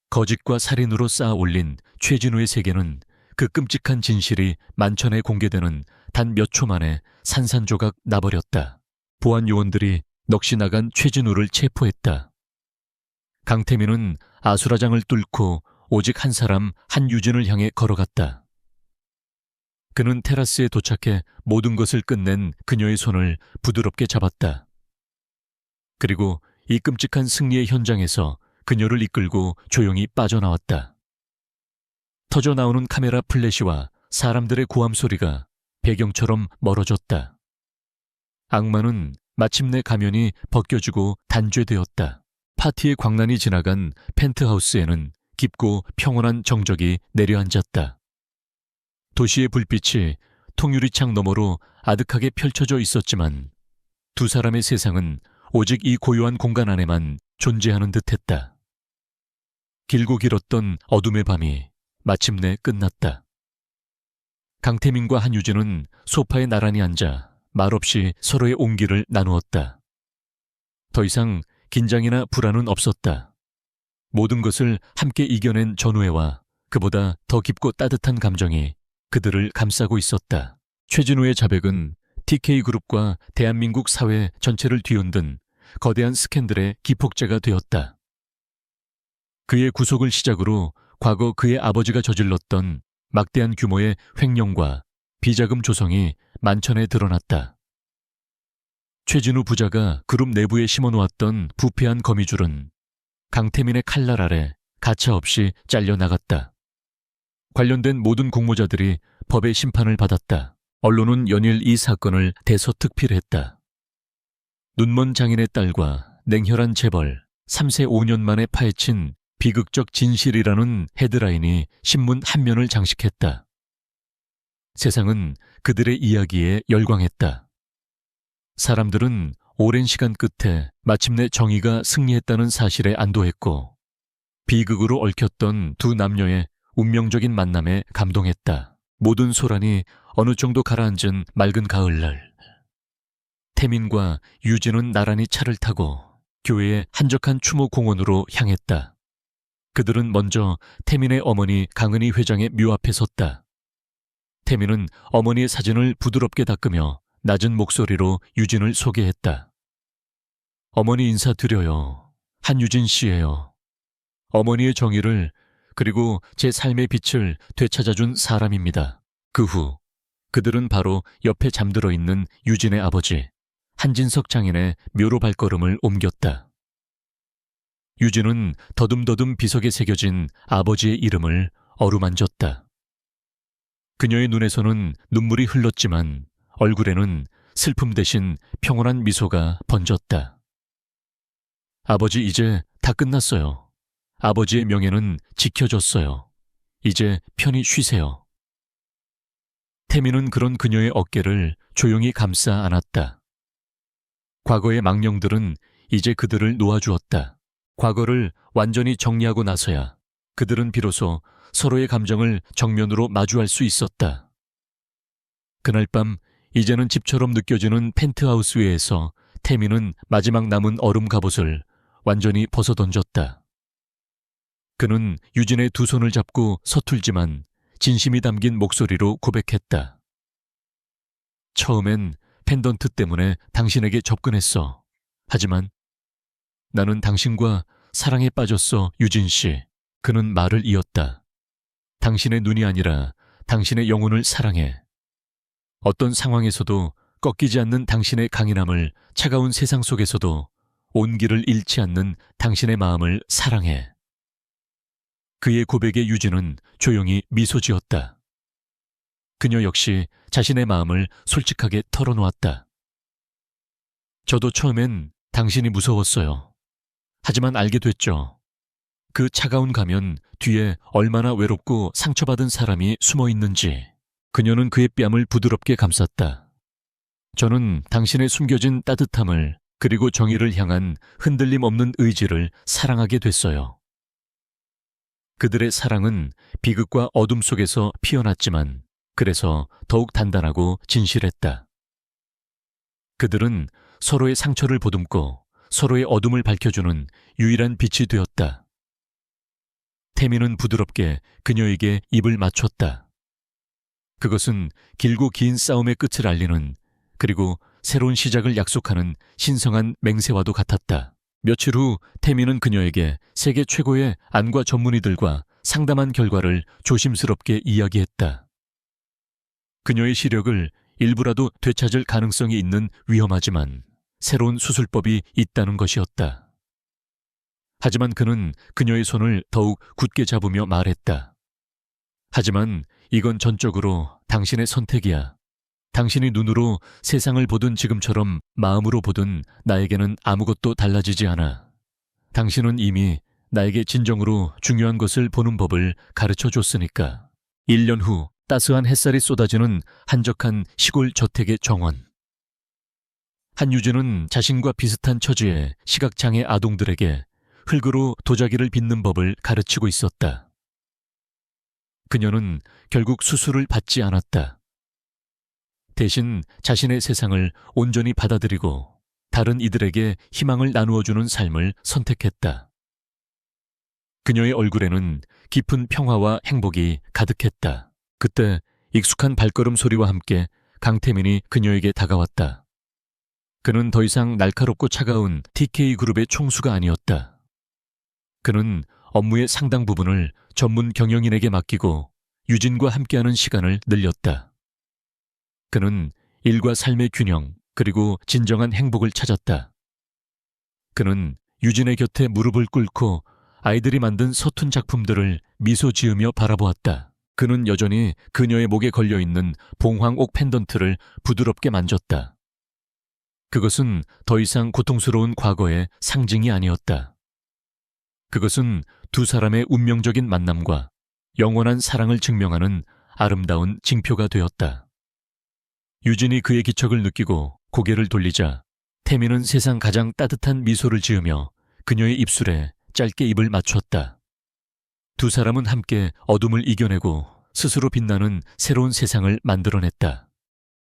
거짓과 살인으로 쌓아 올린 최진우의 세계는 그 끔찍한 진실이 만천에 공개되는 단 몇 초 만에 산산조각 나버렸다. 보안 요원들이 넋이 나간 최진우를 체포했다. 강태민은 아수라장을 뚫고 오직 한 사람 한유진을 향해 걸어갔다. 그는 테라스에 도착해 모든 것을 끝낸 그녀의 손을 부드럽게 잡았다. 그리고 이 끔찍한 승리의 현장에서 그녀를 이끌고 조용히 빠져나왔다. 터져나오는 카메라 플래시와 사람들의 고함 소리가 배경처럼 멀어졌다. 악마는 마침내 가면이 벗겨지고 단죄되었다. 파티의 광란이 지나간 펜트하우스에는 깊고 평온한 정적이 내려앉았다. 도시의 불빛이 통유리창 너머로 아득하게 펼쳐져 있었지만 두 사람의 세상은 오직 이 고요한 공간 안에만 존재하는 듯했다. 길고 길었던 어둠의 밤이 마침내 끝났다. 강태민과 한유진은 소파에 나란히 앉아 말없이 서로의 온기를 나누었다. 더 이상 긴장이나 불안은 없었다. 모든 것을 함께 이겨낸 전우애와 그보다 더 깊고 따뜻한 감정이 그들을 감싸고 있었다. 최진우의 자백은 TK그룹과 대한민국 사회 전체를 뒤흔든 거대한 스캔들의 기폭제가 되었다. 그의 구속을 시작으로 과거 그의 아버지가 저질렀던 막대한 규모의 횡령과 비자금 조성이 만천에 드러났다. 최진우 부자가 그룹 내부에 심어놓았던 부패한 거미줄은 강태민의 칼날 아래 가차없이 잘려나갔다. 관련된 모든 공모자들이 법의 심판을 받았다. 언론은 연일 이 사건을 대서특필했다. 눈먼 장인의 딸과 냉혈한 재벌, 3세 5년 만에 파헤친 비극적 진실이라는 헤드라인이 신문 한 면을 장식했다. 세상은 그들의 이야기에 열광했다. 사람들은 오랜 시간 끝에 마침내 정의가 승리했다는 사실에 안도했고 비극으로 얽혔던 두 남녀의 운명적인 만남에 감동했다. 모든 소란이 어느 정도 가라앉은 맑은 가을날, 태민과 유진은 나란히 차를 타고 교회의 한적한 추모공원으로 향했다. 그들은 먼저 태민의 어머니 강은희 회장의 묘 앞에 섰다. 태민은 어머니의 사진을 부드럽게 닦으며 낮은 목소리로 유진을 소개했다. 어머니 인사드려요. 한유진 씨예요. 어머니의 정의를 그리고 제 삶의 빛을 되찾아준 사람입니다. 그 후 그들은 바로 옆에 잠들어 있는 유진의 아버지 한진석 장인의 묘로 발걸음을 옮겼다. 유진은 더듬더듬 비석에 새겨진 아버지의 이름을 어루만졌다. 그녀의 눈에서는 눈물이 흘렀지만 얼굴에는 슬픔 대신 평온한 미소가 번졌다. 아버지, 이제 다 끝났어요. 아버지의 명예는 지켜졌어요. 이제 편히 쉬세요. 태민은 그런 그녀의 어깨를 조용히 감싸 안았다. 과거의 망령들은 이제 그들을 놓아주었다. 과거를 완전히 정리하고 나서야 그들은 비로소 서로의 감정을 정면으로 마주할 수 있었다. 그날 밤 이제는 집처럼 느껴지는 펜트하우스 위에서 태민은 마지막 남은 얼음 갑옷을 완전히 벗어던졌다. 그는 유진의 두 손을 잡고 서툴지만 진심이 담긴 목소리로 고백했다. 처음엔 펜던트 때문에 당신에게 접근했어. 하지만 나는 당신과 사랑에 빠졌어, 유진 씨. 그는 말을 이었다. 당신의 눈이 아니라 당신의 영혼을 사랑해. 어떤 상황에서도 꺾이지 않는 당신의 강인함을, 차가운 세상 속에서도 온기를 잃지 않는 당신의 마음을 사랑해. 그의 고백에 유진은 조용히 미소 지었다. 그녀 역시 자신의 마음을 솔직하게 털어놓았다. 저도 처음엔 당신이 무서웠어요. 하지만 알게 됐죠. 그 차가운 가면 뒤에 얼마나 외롭고 상처받은 사람이 숨어 있는지. 그녀는 그의 뺨을 부드럽게 감쌌다. 저는 당신의 숨겨진 따뜻함을, 그리고 정의를 향한 흔들림 없는 의지를 사랑하게 됐어요. 그들의 사랑은 비극과 어둠 속에서 피어났지만 그래서 더욱 단단하고 진실했다. 그들은 서로의 상처를 보듬고 서로의 어둠을 밝혀주는 유일한 빛이 되었다. 태민은 부드럽게 그녀에게 입을 맞췄다. 그것은 길고 긴 싸움의 끝을 알리는, 그리고 새로운 시작을 약속하는 신성한 맹세와도 같았다. 며칠 후 태민은 그녀에게 세계 최고의 안과 전문의들과 상담한 결과를 조심스럽게 이야기했다. 그녀의 시력을 일부라도 되찾을 가능성이 있는 위험하지만 새로운 수술법이 있다는 것이었다. 하지만 그는 그녀의 손을 더욱 굳게 잡으며 말했다. 하지만 이건 전적으로 당신의 선택이야. 당신이 눈으로 세상을 보든 지금처럼 마음으로 보든 나에게는 아무것도 달라지지 않아. 당신은 이미 나에게 진정으로 중요한 것을 보는 법을 가르쳐 줬으니까. 1년 후 따스한 햇살이 쏟아지는 한적한 시골 저택의 정원. 한유진은 자신과 비슷한 처지의 시각장애 아동들에게 흙으로 도자기를 빚는 법을 가르치고 있었다. 그녀는 결국 수술을 받지 않았다. 대신 자신의 세상을 온전히 받아들이고 다른 이들에게 희망을 나누어주는 삶을 선택했다. 그녀의 얼굴에는 깊은 평화와 행복이 가득했다. 그때 익숙한 발걸음 소리와 함께 강태민이 그녀에게 다가왔다. 그는 더 이상 날카롭고 차가운 TK그룹의 총수가 아니었다. 그는 업무의 상당 부분을 전문 경영인에게 맡기고 유진과 함께하는 시간을 늘렸다. 그는 일과 삶의 균형, 그리고 진정한 행복을 찾았다. 그는 유진의 곁에 무릎을 꿇고 아이들이 만든 서툰 작품들을 미소 지으며 바라보았다. 그는 여전히 그녀의 목에 걸려있는 봉황옥 펜던트를 부드럽게 만졌다. 그것은 더 이상 고통스러운 과거의 상징이 아니었다. 그것은 두 사람의 운명적인 만남과 영원한 사랑을 증명하는 아름다운 징표가 되었다. 유진이 그의 기척을 느끼고 고개를 돌리자 태민은 세상 가장 따뜻한 미소를 지으며 그녀의 입술에 짧게 입을 맞췄다. 두 사람은 함께 어둠을 이겨내고 스스로 빛나는 새로운 세상을 만들어냈다.